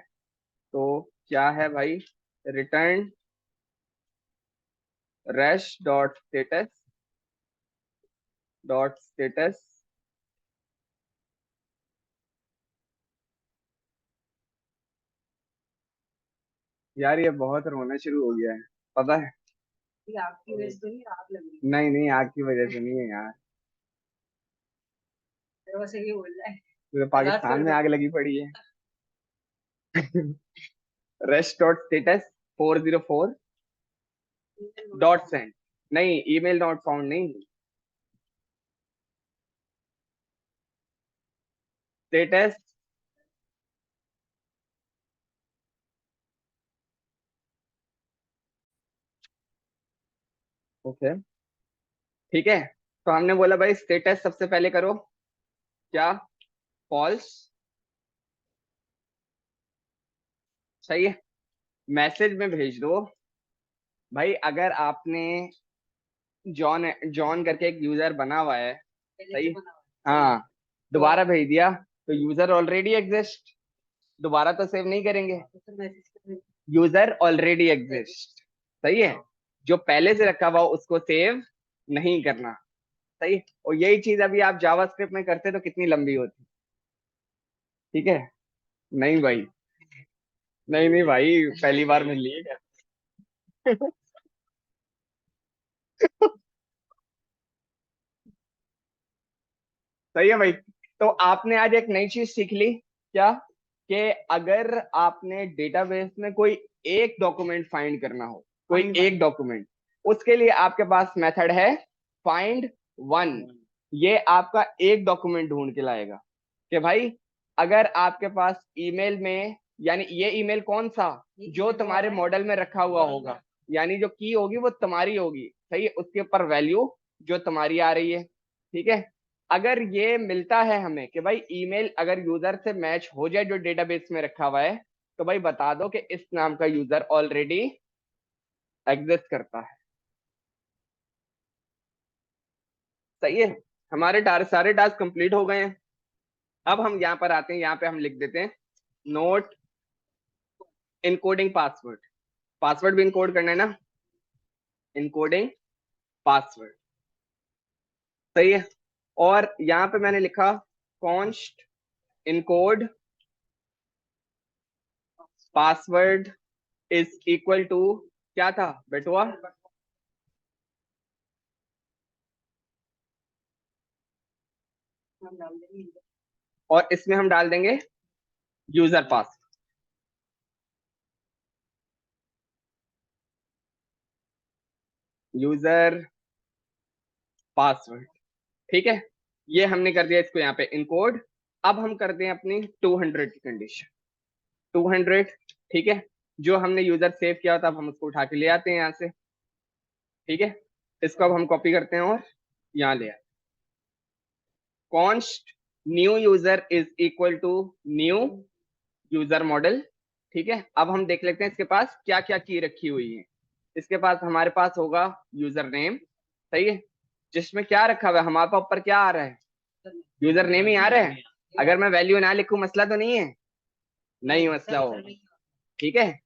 तो क्या है भाई, return rest dot status, dot status, यार ये बहुत रोना शुरू हो गया है, पता है। ये आपकी वजह से तो नहीं, आग लग रही नहीं नहीं, आग की वजह से नहीं है यार, है, बस ये बोल रहा है। पूरे बर्दाश्त पाकिस्तान कर में दो। आग लगी पड़ी है। Rest dot status 404 dot send, नहीं ईमेल नॉट फाउंड नहीं, स्टेटस, ओके, ठीक है। तो हमने बोला भाई स्टेटस सबसे पहले करो क्या, फॉल्स, सही है। मैसेज में भेज दो भाई, अगर आपने जॉन, जॉन करके एक यूजर बना हुआ है, पहले सही से है? बना हुआ हाँ, दोबारा भेज दिया तो यूजर ऑलरेडी एग्जिस्ट, दोबारा तो सेव नहीं करेंगे, है, तो फिर मैसेज कर यूजर ऑलरेडी एग्जिस्ट, सही है। जो पहले से रखा हुआ उसको सेव नहीं करना, सही है? और यही चीज अभी आप जावास्क्रिप्ट में करते तो कितनी लंबी होती, ठीक है। नहीं भाई, नहीं नहीं भाई, पहली बार मिल रही है क्या। सही है भाई। तो आपने आज एक नई चीज सीख ली क्या, कि अगर आपने डेटाबेस में कोई एक डॉक्यूमेंट फाइंड करना हो, कोई एक डॉक्यूमेंट, उसके लिए आपके पास मेथड है फाइंड वन, ये आपका एक डॉक्यूमेंट ढूंढ के लाएगा। कि भाई अगर आपके पास ईमेल में, यानी ये ईमेल कौन सा, जो तुम्हारे मॉडल में रखा हुआ होगा, यानी जो की होगी वो तुम्हारी होगी, सही है, उसके ऊपर वैल्यू जो तुम्हारी आ रही है, ठीक है। अगर ये मिलता है हमें कि भाई ईमेल अगर यूजर से मैच हो जाए जो डेटाबेस में रखा हुआ है, तो भाई बता दो कि इस नाम का यूजर ऑलरेडी एग्जिस्ट करता है। सही है, हमारे सारे टास्क कंप्लीट हो गए हैं। अब हम यहाँ पर आते हैं, यहाँ पे हम लिख देते हैं नोट इनकोडिंग पासवर्ड। पासवर्ड भी इनकोड करना है ना, इनकोडिंग पासवर्ड। सही है। और यहाँ पे मैंने लिखा const encode password is equal to, क्या था बेटुआ? हम डाल देंगे। और इसमें हम डाल देंगे यूजर पास, यूजर पासवर्ड। ठीक है, ये हमने कर दिया इसको यहाँ पे इनकोड। अब हम करते हैं अपनी 200 की कंडीशन, 200। ठीक है, जो हमने यूजर सेव किया था अब हम उसको उठा के ले आते हैं यहाँ से। ठीक है, इसको अब हम कॉपी करते हैं और यहाँ ले आते हैं। Const new user is equal to new user model. ठीक है, अब हम देख लेते हैं इसके पास क्या क्या की रखी हुई है। इसके पास हमारे पास होगा यूजर नेम। सही है, जिसमें क्या रखा हुआ है हमारे पास ऊपर क्या आ रहा है, यूजर नेम ही आ रहा है। अगर मैं वैल्यू ना लिखूं मसला तो नहीं है, नहीं मसला हो। ठीक है,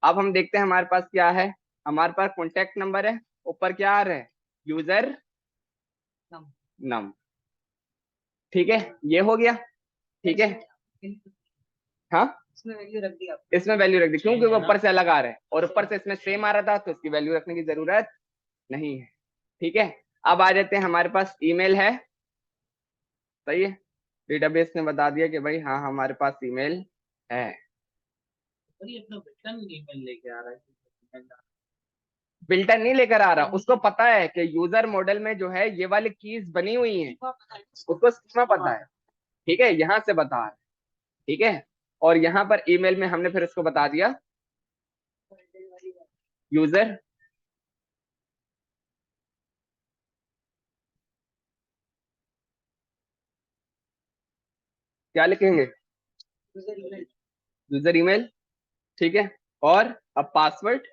अब हम देखते हैं हमारे पास क्या है। हमारे पास कॉन्टेक्ट नंबर है, ऊपर क्या आ रहा है, यूजर नम। ठीक है, ये हो गया। ठीक है, हाँ इसमें वैल्यू रख दी आप। इसमें वैल्यू रख दी क्योंकि वो ऊपर से अलग आ रहा है और ऊपर से इसमें सेम आ रहा था तो इसकी वैल्यू रखने की जरूरत नहीं है। ठीक है, अब आ जाते हैं हमारे पास ईमेल है। सही है, डेटाबेस ने बता दिया कि भाई हाँ हमारे पास ईमेल है। ये अपना बेटन ईमेल लेके आ रहा है। बिल्टन नहीं लेकर आ रहा, उसको पता है कि यूजर मॉडल में जो है ये वाली कीज बनी हुई हैं, उसको स्कीमा पता है। ठीक है, यहाँ से बता रहा है। ठीक है, और यहाँ पर ईमेल में हमने फिर इसको बता दिया यूजर। क्या लिखेंगे, यूजर ईमेल। ठीक है, और अब पासवर्ड,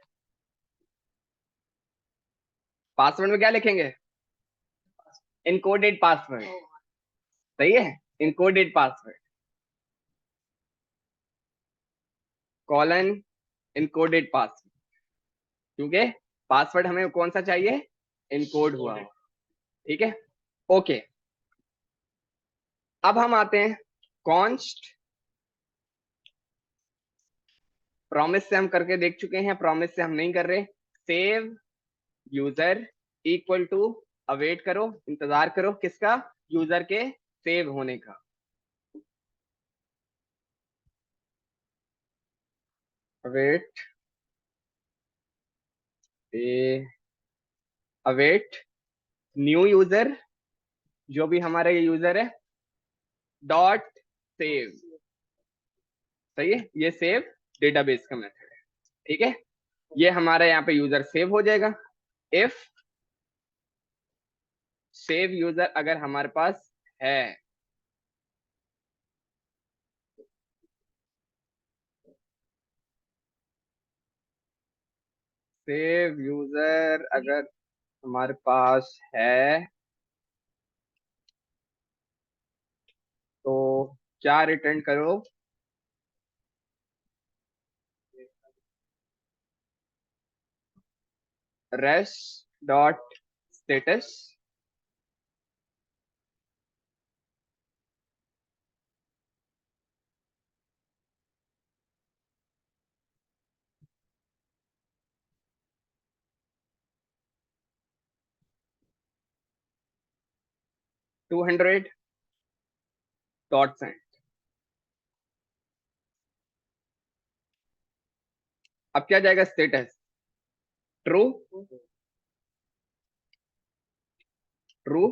पासवर्ड में क्या लिखेंगे, इनकोडेड पासवर्ड। सही है, encoded password colon encoded password, क्योंकि पासवर्ड हमें कौन सा चाहिए, इनकोड हुआ हो। ठीक है, ओके। अब हम आते हैं कॉन्स्ट, प्रॉमिस से हम करके देख चुके हैं, प्रॉमिस से हम नहीं कर रहे। Save user equal to, await करो, इंतजार करो किसका, यूजर के सेव होने का। अवेट अवेट न्यू यूजर, जो भी हमारा ये यूजर है, डॉट सेव। सही है, ये सेव डेटाबेस का मेथड है। ठीक है, ये हमारा यहाँ पे यूजर सेव हो जाएगा। इफ सेव यूजर अगर हमारे पास है, सेव यूजर अगर हमारे पास है तो क्या रिटर्न करो, res dot status. 200 dot send. अब क्या जाएगा, स्टेटस ट्रू, ट्रू।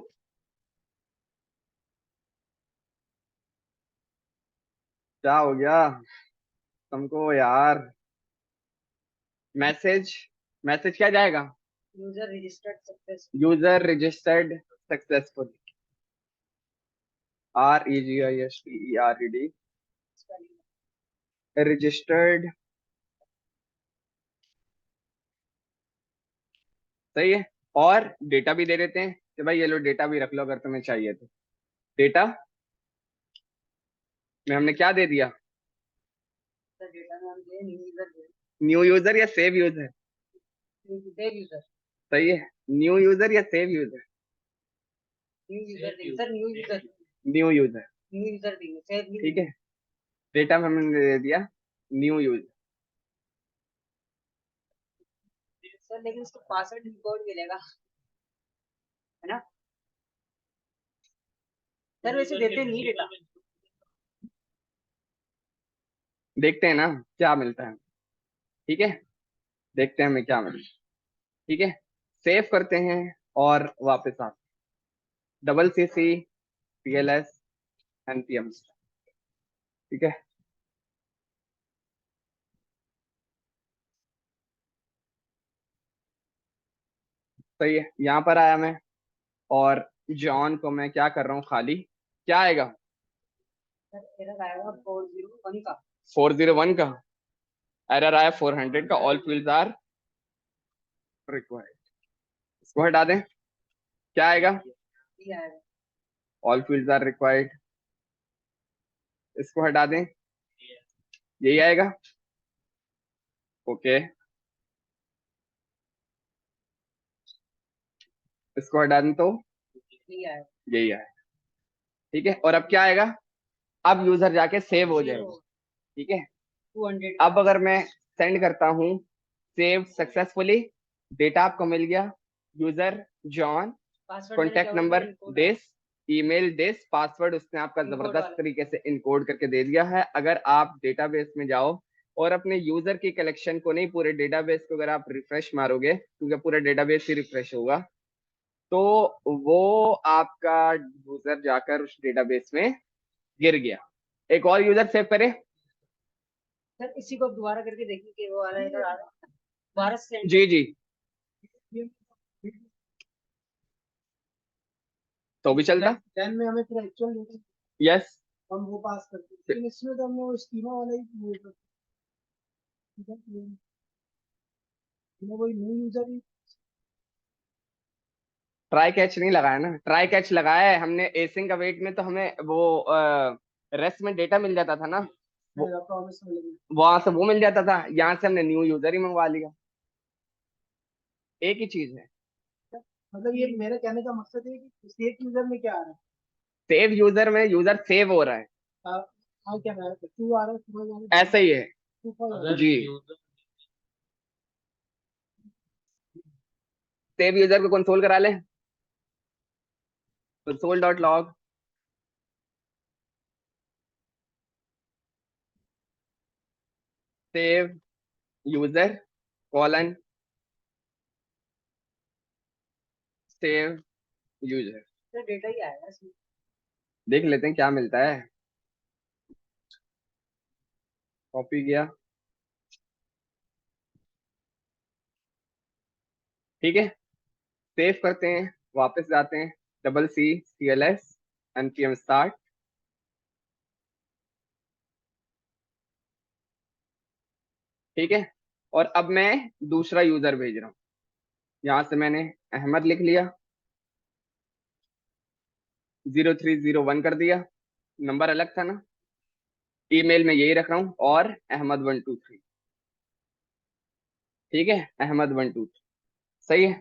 क्या हो गया तुमको यार, मैसेज, मैसेज क्या जाएगा, user registered success. User registered successful, REGISTERED। Registered, सही है। और डेटा भी दे देते हैं कि भाई ये लो डेटा भी रख लो अगर तुम्हें चाहिए तो। डेटा में हमने क्या दे दिया, सर डेटा में हम they knew user they, new user या सेव यूजर, सेव यूजर, सही है। न्यू यूजर या सेव यूजर, न्यू यूजर देंगे sir, new user, new user, new user देंगे, सेव नहीं ठीक देंगे। है। डेटा में हमने दे दिया न्यू यूजर। सर लेकिन उसको पासवर्ड रिकॉर्ड मिलेगा, है ना सर? वैसे देते नहीं डेटा। देखते हैं ना क्या मिलता है, ठीक है। देखते हैं हमें क्या मिलता है, ठीक है। सेव करते हैं और वापस आते हैं। Double C C P L S npm, ठीक है। सही है, यहाँ पर आया मैं, और जॉन को मैं क्या कर रहा हूँ, खाली क्या आएगा, सर एरर आएगा 401 का। 401 का एरर आया, 400 का ऑल फील्ड्स आर रिक्वायर्ड। इसको हटा दें, क्या आएगा, ये आएगा। All fields are required. इसको हटा दें, यही आएगा, ओके। इसको हटा दें तो ये आएगा। यही आएगा, ठीक है। और अब क्या आएगा, अब यूजर जाके सेव हो जाएगा, ठीक है। 200 अब का। अगर मैं सेंड करता हूँ, सेव सक्सेसफुली, डेटा आपको मिल गया, यूजर जॉन, पासवर्ड मैंने क्या कॉन्टैक्ट बोला था, नंबर इनकोड वाला, दिस, ईमेल दिस, पासवर्ड उसने आपका इनकोड जबरदस्त वाला। तरीके से इनकोड करके दे दिया है। अगर आप डेटाबेस में जाओ और अपने यूजर की कलेक्शन को नहीं, पूरे डेटाबेस को अगर आप रिफ्रेश मारोगे, क्योंकि पूरा डेटाबेस ही रिफ्रेश होगा, तो वो आपका यूजर जाकर उस डेटाबेस में गिर गया। एक और यूजर सेव करे, सर इसी को दोबारा करके देखिए कि वो वाला एरर आ रहा है, दोबारा सेंड जी जी, तो भी चलता, 10 में हमें फिर एक्चुअल डेटा यस। हम वो पास करते हैं, लेकिन इसमें तो हमने वो स्कीमा वाला ही वो करते हैं, वही न्यू यूजर ही। ट्राई कैच नहीं लगाया ना, ट्राई कैच लगाया है हमने एसिंग अवेट में, तो हमें वो रेस्ट में डेटा मिल जाता था ना, वो प्रॉमिस में लगी। वहां से वो मिल जाता था, यहाँ से हमने न्यू यूजर ही मंगवा लिया, एक ही चीज है। मतलब ये मेरे कहने का मकसद है कि सेफ यूजर में क्या आ रहा सेव यूजर में यूजर सेव हो रहा है, है, क्या आ रहा है, टू आ रहा है, टू आ रहा है, ऐसा ही है टू आ रहा है। जी। सेव यूजर को कंसोल करा ले, console dot log, save user colon save user, तो डेटा ही आएगा इसमें। देख लेते हैं क्या मिलता है। कॉपी किया, ठीक है। सेव करते हैं, वापस जाते हैं, double C C L S npm start, ठीक है। और अब मैं दूसरा यूजर भेज रहा हूँ, यहाँ से मैंने अहमद लिख लिया, 0301 कर दिया, नंबर अलग था ना, ईमेल में यही रख रहा हूँ, और अहमद 123, ठीक है, अहमद 123, सही है।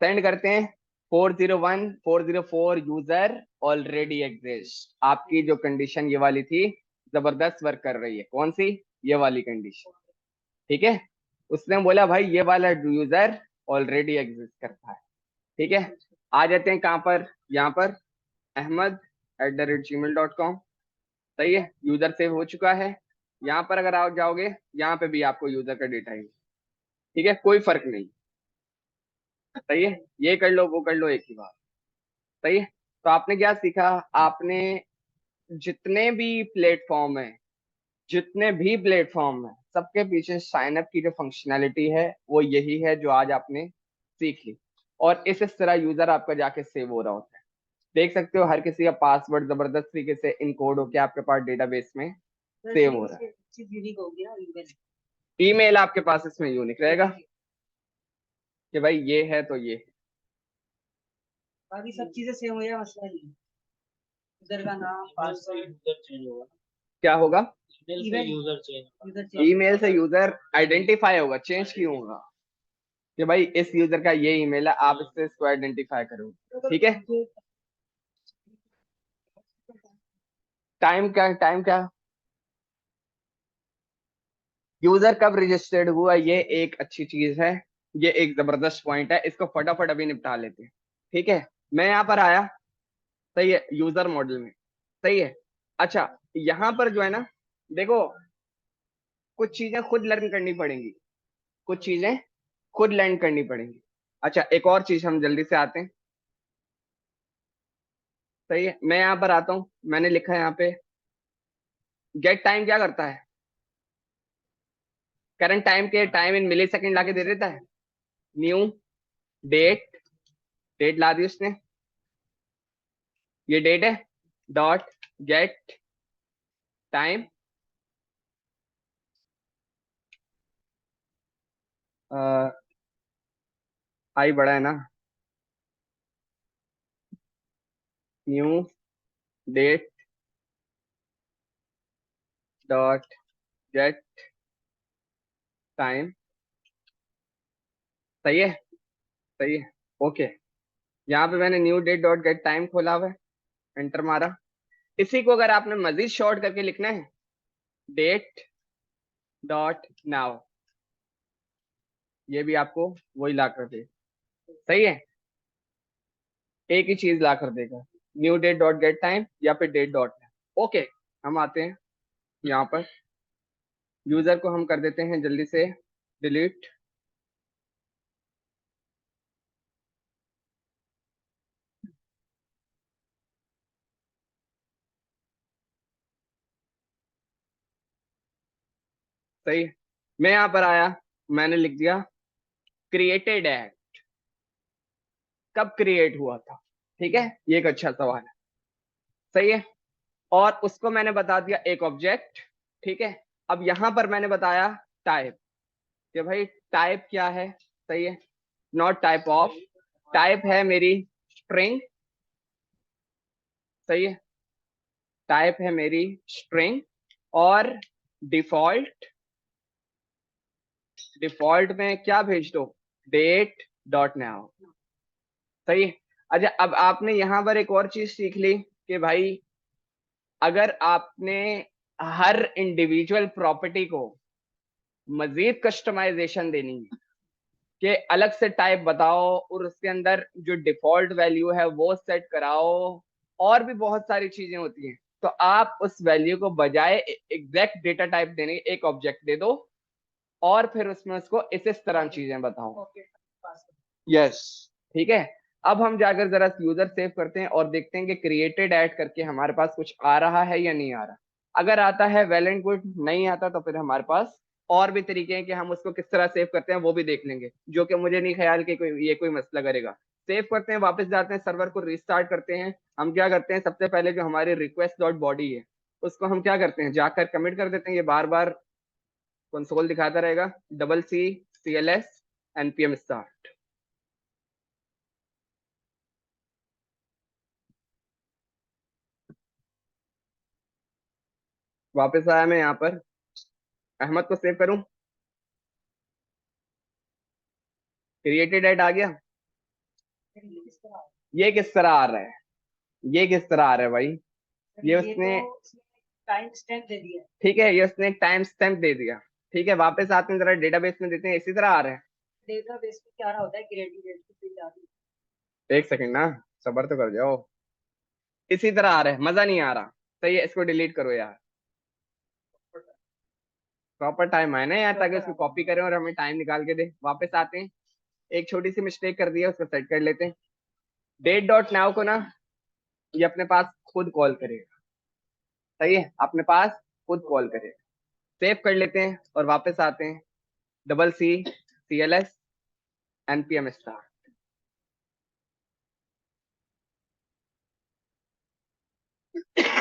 सेंड करते हैं, 401 404 यूजर ऑलरेडी एग्जिस्ट। आपकी जो कंडीशन ये वाली थी, जबरदस्त वर्क कर रही है, कौन सी, ये वाली कंडीशन, ठीक है। उसने बोला भाई ये वाला यूजर ऑलरेडी एग्जिस्ट करता है, ठीक है। आ जाते हैं कहाँ पर, यहाँ पर ahmed@gmail.com, सही है। यूजर सेव हो चुका है, यहाँ पर अगर आप जाओगे, यहाँ पे भी आपको यूजर का डेटा ही, ठीक है, कोई फर्क नहीं, सही है। ये कर लो वो कर लो, एक ही बात, सही है। तो आपने क्या सीखा, आपने जितने भी प्लेटफॉर्म है, जितने भी प्लेटफॉर्म है, सबके पीछे साइन अप की जो फंक्शनैलिटी है वो यही है जो आज आपने सीख ली। और इस तरह यूजर आपका जाके सेव हो रहा होता है, देख सकते हो हर किसी का पासवर्ड जबरदस्त तरीके से इनकोड होके आपके पास डेटाबेस में सेव हो रहा है। चीज यूनिक होगी ना ईमेल। ईमेल आपके पास इसमें यूनिक रहेगा कि भाई ये है तो ये। बाकी सब चीजें सेम हो जाए, मसला नहीं। यूजर का नाम, पासवर्ड। यूजर चेंज होगा। क्या होगा? ईमेल से यूजर चेंज। ईमेल से यूजर आइडेंटिफाई होगा, चेंज क्यों होगा? कि भाई इस यूजर का ये ईमेल है, आप इससे इसको आइडेंटिफाई करोगे, ठीक है। टाइम क्या, यूजर कब रजिस्टर्ड हुआ, ये एक अच्छी चीज है, ये एक जबरदस्त पॉइंट है, इसको फटाफट अभी निपटा लेते हैं, ठीक है। मैं यहाँ पर आया, सही है, यूजर मॉडल में, सही है। अच्छा, यहाँ पर जो है ना, देखो कुछ चीजें खुद लर्न करनी पड़ेंगी, कुछ चीजें खुद लर्न करनी पड़ेंगी। अच्छा, एक और चीज हम जल्दी से आते हैं, सही है। मैं यहाँ पर आता हूँ, मैंने लिखा है यहाँ पे गेट टाइम क्या करता है, करंट टाइम के टाइम इन मिली सेकेंड लाके दे देता है। न्यू डेट, डेट ला दी उसने, ये डेट है, डॉट गेट टाइम, आई बड़ा है ना, new date dot get time, सही है, सही है, ओके। यहाँ पे मैंने new date dot get time खोला हुआ है, एंटर मारा। इसी को अगर आपने मजीद शॉर्ट करके लिखना है, डेट डॉट नाउ, ये भी आपको वही ला कर दे, सही है, एक ही चीज ला कर देगा, new date dot get time या फिर डेट डॉट नाउ, ओके। हम आते हैं यहाँ पर, यूजर को हम कर देते हैं जल्दी से डिलीट, सही है। मैं यहाँ पर आया, मैंने लिख दिया क्रिएटेड एड, कब क्रिएट हुआ था, ठीक है, ये एक अच्छा सवाल है, सही है। और उसको मैंने बता दिया एक ऑब्जेक्ट, ठीक है। अब यहां पर मैंने बताया टाइप, कि भाई टाइप क्या है, सही है, नॉट टाइप ऑफ, टाइप है मेरी स्ट्रिंग, सही है, टाइप है मेरी स्ट्रिंग, और डिफॉल्ट, डिफॉल्ट में क्या भेज दो, डेट डॉट नाउ, सही है। अच्छा, अब आपने यहां पर एक और चीज सीख ली कि भाई अगर आपने हर इंडिविजुअल प्रॉपर्टी को मजीद कस्टमाइजेशन देनी है, कि अलग से टाइप बताओ और उसके अंदर जो डिफॉल्ट वैल्यू है वो सेट कराओ, और भी बहुत सारी चीजें होती हैं, तो आप उस वैल्यू को बजाय एग्जैक्ट डेटा टाइप देने एक ऑब्जेक्ट दे दो, और फिर उसमें उसको इस तरह चीजें बताओ, यस, ठीक है। अब हम जाकर जरा यूजर सेव करते हैं और देखते हैं कि क्रिएटेड ऐड करके हमारे पास कुछ आ रहा है या नहीं आ रहा। अगर आता है वेल एंड गुड, नहीं आता तो फिर हमारे पास और भी तरीके हैं कि हम उसको किस तरह सेव करते हैं, वो भी देख लेंगे, जो कि मुझे नहीं ख्याल कि कोई ये कोई मसला करेगा। सेव करते हैं, वापस जाते हैं, सर्वर को रिस्टार्ट करते हैं। हम क्या करते हैं, सबसे पहले जो हमारी रिक्वेस्ट डॉट बॉडी है उसको हम क्या करते हैं, जाकर कमिट कर देते हैं, ये बार बार कंसोल दिखाता रहेगा, double C CLS npm start। वापस आया मैं यहाँ पर, अहमद को सेव करूं, क्रिएटेड एड आ गया। ये किस तरह आ रहा है, ये किस तरह आ रहा है भाई, ये उसने टाइम स्टैम्प दे दिया। ठीक है, ये उसने एक टाइम स्टैम्प दे दिया, ठीक है। वापस आते हैं, जरा डेटाबेस में देते हैं, इसी तरह आ रहा है। डेटाबेस में क्या होता है, क्रिएटिव डेट पे जाती है। एक सेकंड ना, सबर तो कर जाओ, इसी तरह आ रहा है, मजा नहीं आ रहा, सही है, इसको डिलीट करो यार, प्रॉपर टाइम आए ना यार, ताकि उसको कॉपी करें और हमें टाइम निकाल के दे। वापस आते हैं, एक छोटी सी मिस्टेक कर दी है, उसको सेट कर लेते हैं। डेट डॉट नाउ को ना ये अपने पास खुद कॉल करेगा, सही है, अपने पास खुद कॉल करेगा। सेव कर लेते हैं और वापस आते हैं, double C CLS npm start,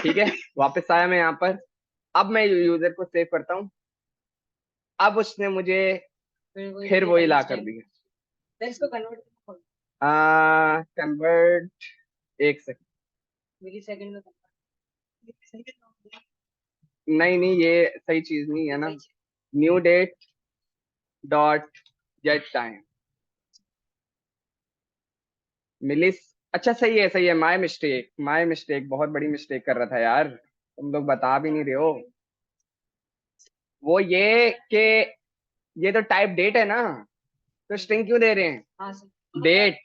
ठीक है। वापस आया मैं यहाँ पर, अब मैं यूजर को सेव करता हूँ, अब उसने मुझे फिर वही ला कर दिया। फिर इसको कन्वर्ट कन्वर्ट, एक सेकंड, मिली सेकंड में नहीं नहीं ये सही चीज नहीं है ना। New date dot get time millis, अच्छा सही है सही है, माय मिस्टेक माय मिस्टेक, बहुत बड़ी मिस्टेक कर रहा था यार, तुम लोग बता भी नहीं रहे हो। वो ये कि ये तो टाइप डेट है ना, तो स्ट्रिंग क्यों दे रहे हैं? हाँ डेट,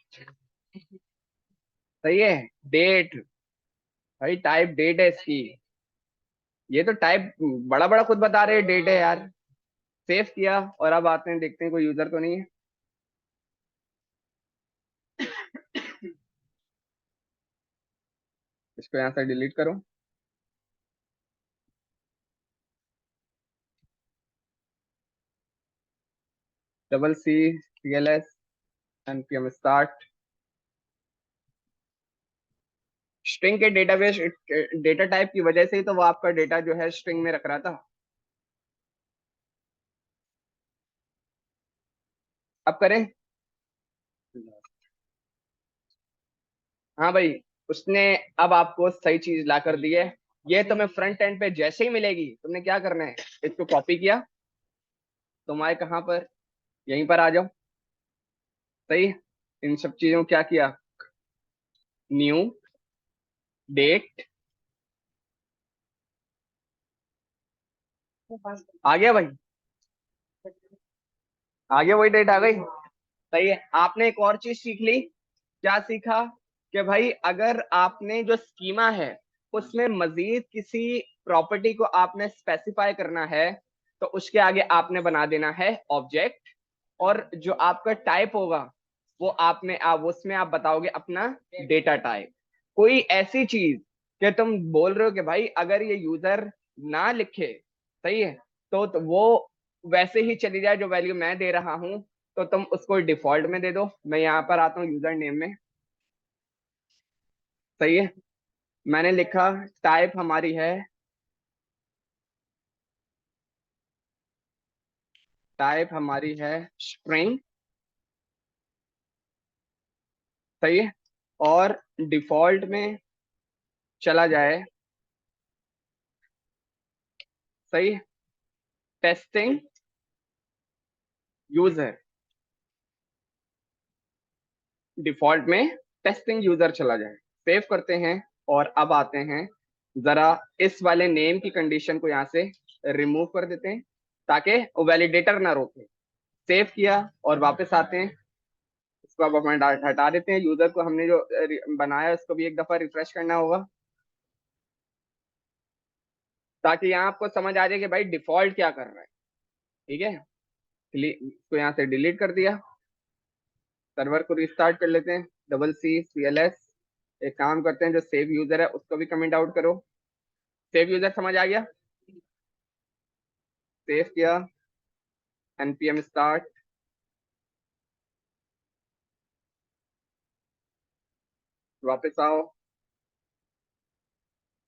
सही है, डेट, भाई टाइप डेट है इसकी, ये तो टाइप बड़ा बड़ा खुद बता रहे हैं डेट है यार। सेव किया और अब आते हैं, देखते हैं कोई यूजर तो नहीं है। इसको यहाँ से डिलीट करो। Double C C L S npm start. String के डेटाबेस डेटा टाइप की वजह से ही तो वो आपका डेटा जो है स्ट्रिंग में रख रहा था। अब करें। हाँ भाई, उसने अब आपको सही चीज ला कर दी है। ये तुम्हें फ्रंट एंड पे जैसे ही मिलेगी, तुमने क्या करना है, इसको कॉपी किया, तुम आए कहाँ पर, यहीं पर आ जाओ। सही है? इन सब चीजों को क्या किया, न्यू डेट, आ गया भाई, आ गया, वही डेट आ गई। सही है, आपने एक और चीज सीख ली। क्या सीखा? कि भाई अगर आपने जो स्कीमा है उसमें मजीद किसी प्रॉपर्टी को आपने स्पेसिफाई करना है, तो उसके आगे आपने बना देना है ऑब्जेक्ट, और जो आपका टाइप होगा वो आपने आप उसमें आप बताओगे अपना डेटा टाइप। कोई ऐसी चीज कि तुम बोल रहे हो कि भाई अगर ये यूजर ना लिखे, सही है, तो वो वैसे ही चली जाए जो वैल्यू मैं दे रहा हूं, तो तुम उसको डिफॉल्ट में दे दो। मैं यहाँ पर आता हूँ यूजर नेम में, सही है, मैंने लिखा टाइप हमारी है, टाइप हमारी है स्ट्रिंग, सही है, और डिफॉल्ट में चला जाए, सही, टेस्टिंग यूजर, डिफॉल्ट में टेस्टिंग यूजर चला जाए। सेव करते हैं और अब आते हैं, जरा इस वाले नेम की कंडीशन को यहाँ से रिमूव कर देते हैं ताकि वैलिडेटर ना रोके। सेव किया और वापस आते हैं, इसको अब अपन हटा देते हैं। यूजर को हमने जो बनाया उसको भी एक दफा रिफ्रेश करना होगा, ताकि यहाँ आपको समझ आ जाए कि भाई डिफॉल्ट क्या कर रहा है। ठीक है, इसको यहाँ से डिलीट कर दिया, सर्वर को रिस्टार्ट कर लेते हैं, double C C L S. एक काम करते हैं, जो सेव यूजर है उसको भी कमेंट आउट करो। सेव यूजर समझ आ गया, सेव किया, npm स्टार्ट, वापस आओ।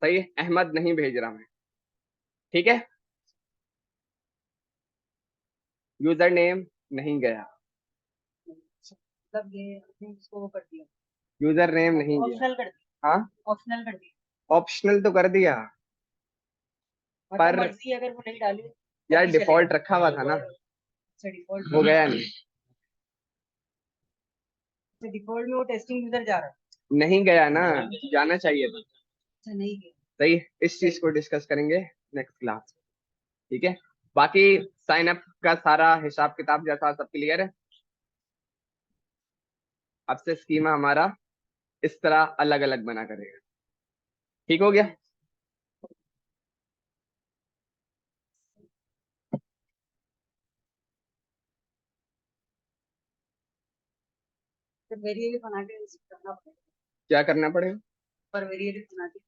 सही है, अहमद नहीं भेज रहा मैं, ठीक है, यूजर नेम नहीं गया, मतलब ये आपने इसको वो कर दिया, यूजर नेम नहीं गया। ऑप्शनल कर दिया, हाँ, ऑप्शनल कर दिया, ऑप्शनल तो कर दिया, मतलब पर मर्जी अगर वो नहीं डाली तब यार भी चलेगा। डिफॉल्ट रखा हुआ था ना, अच्छा डिफॉल्ट, वो गया नहीं, डिफॉल्ट में वो टेस्टिंग यूजर जा रहा है। नहीं गया ना, जाना चाहिए था। अच्छा नहीं गया। सही, इस चीज को डिस्कस करेंगे नेक्स्ट क्लास, ठीक है। बाकी साइन अप का सारा हिसाब किताब जैसा सब क्लियर है। अब से स्कीमा हमारा इस तरह अलग अलग बना करेगा, ठीक हो गया। तो वेरिएबल बना के करना पड़ेगा, क्या करना पड़ेगा? पर वेरिएबल बना के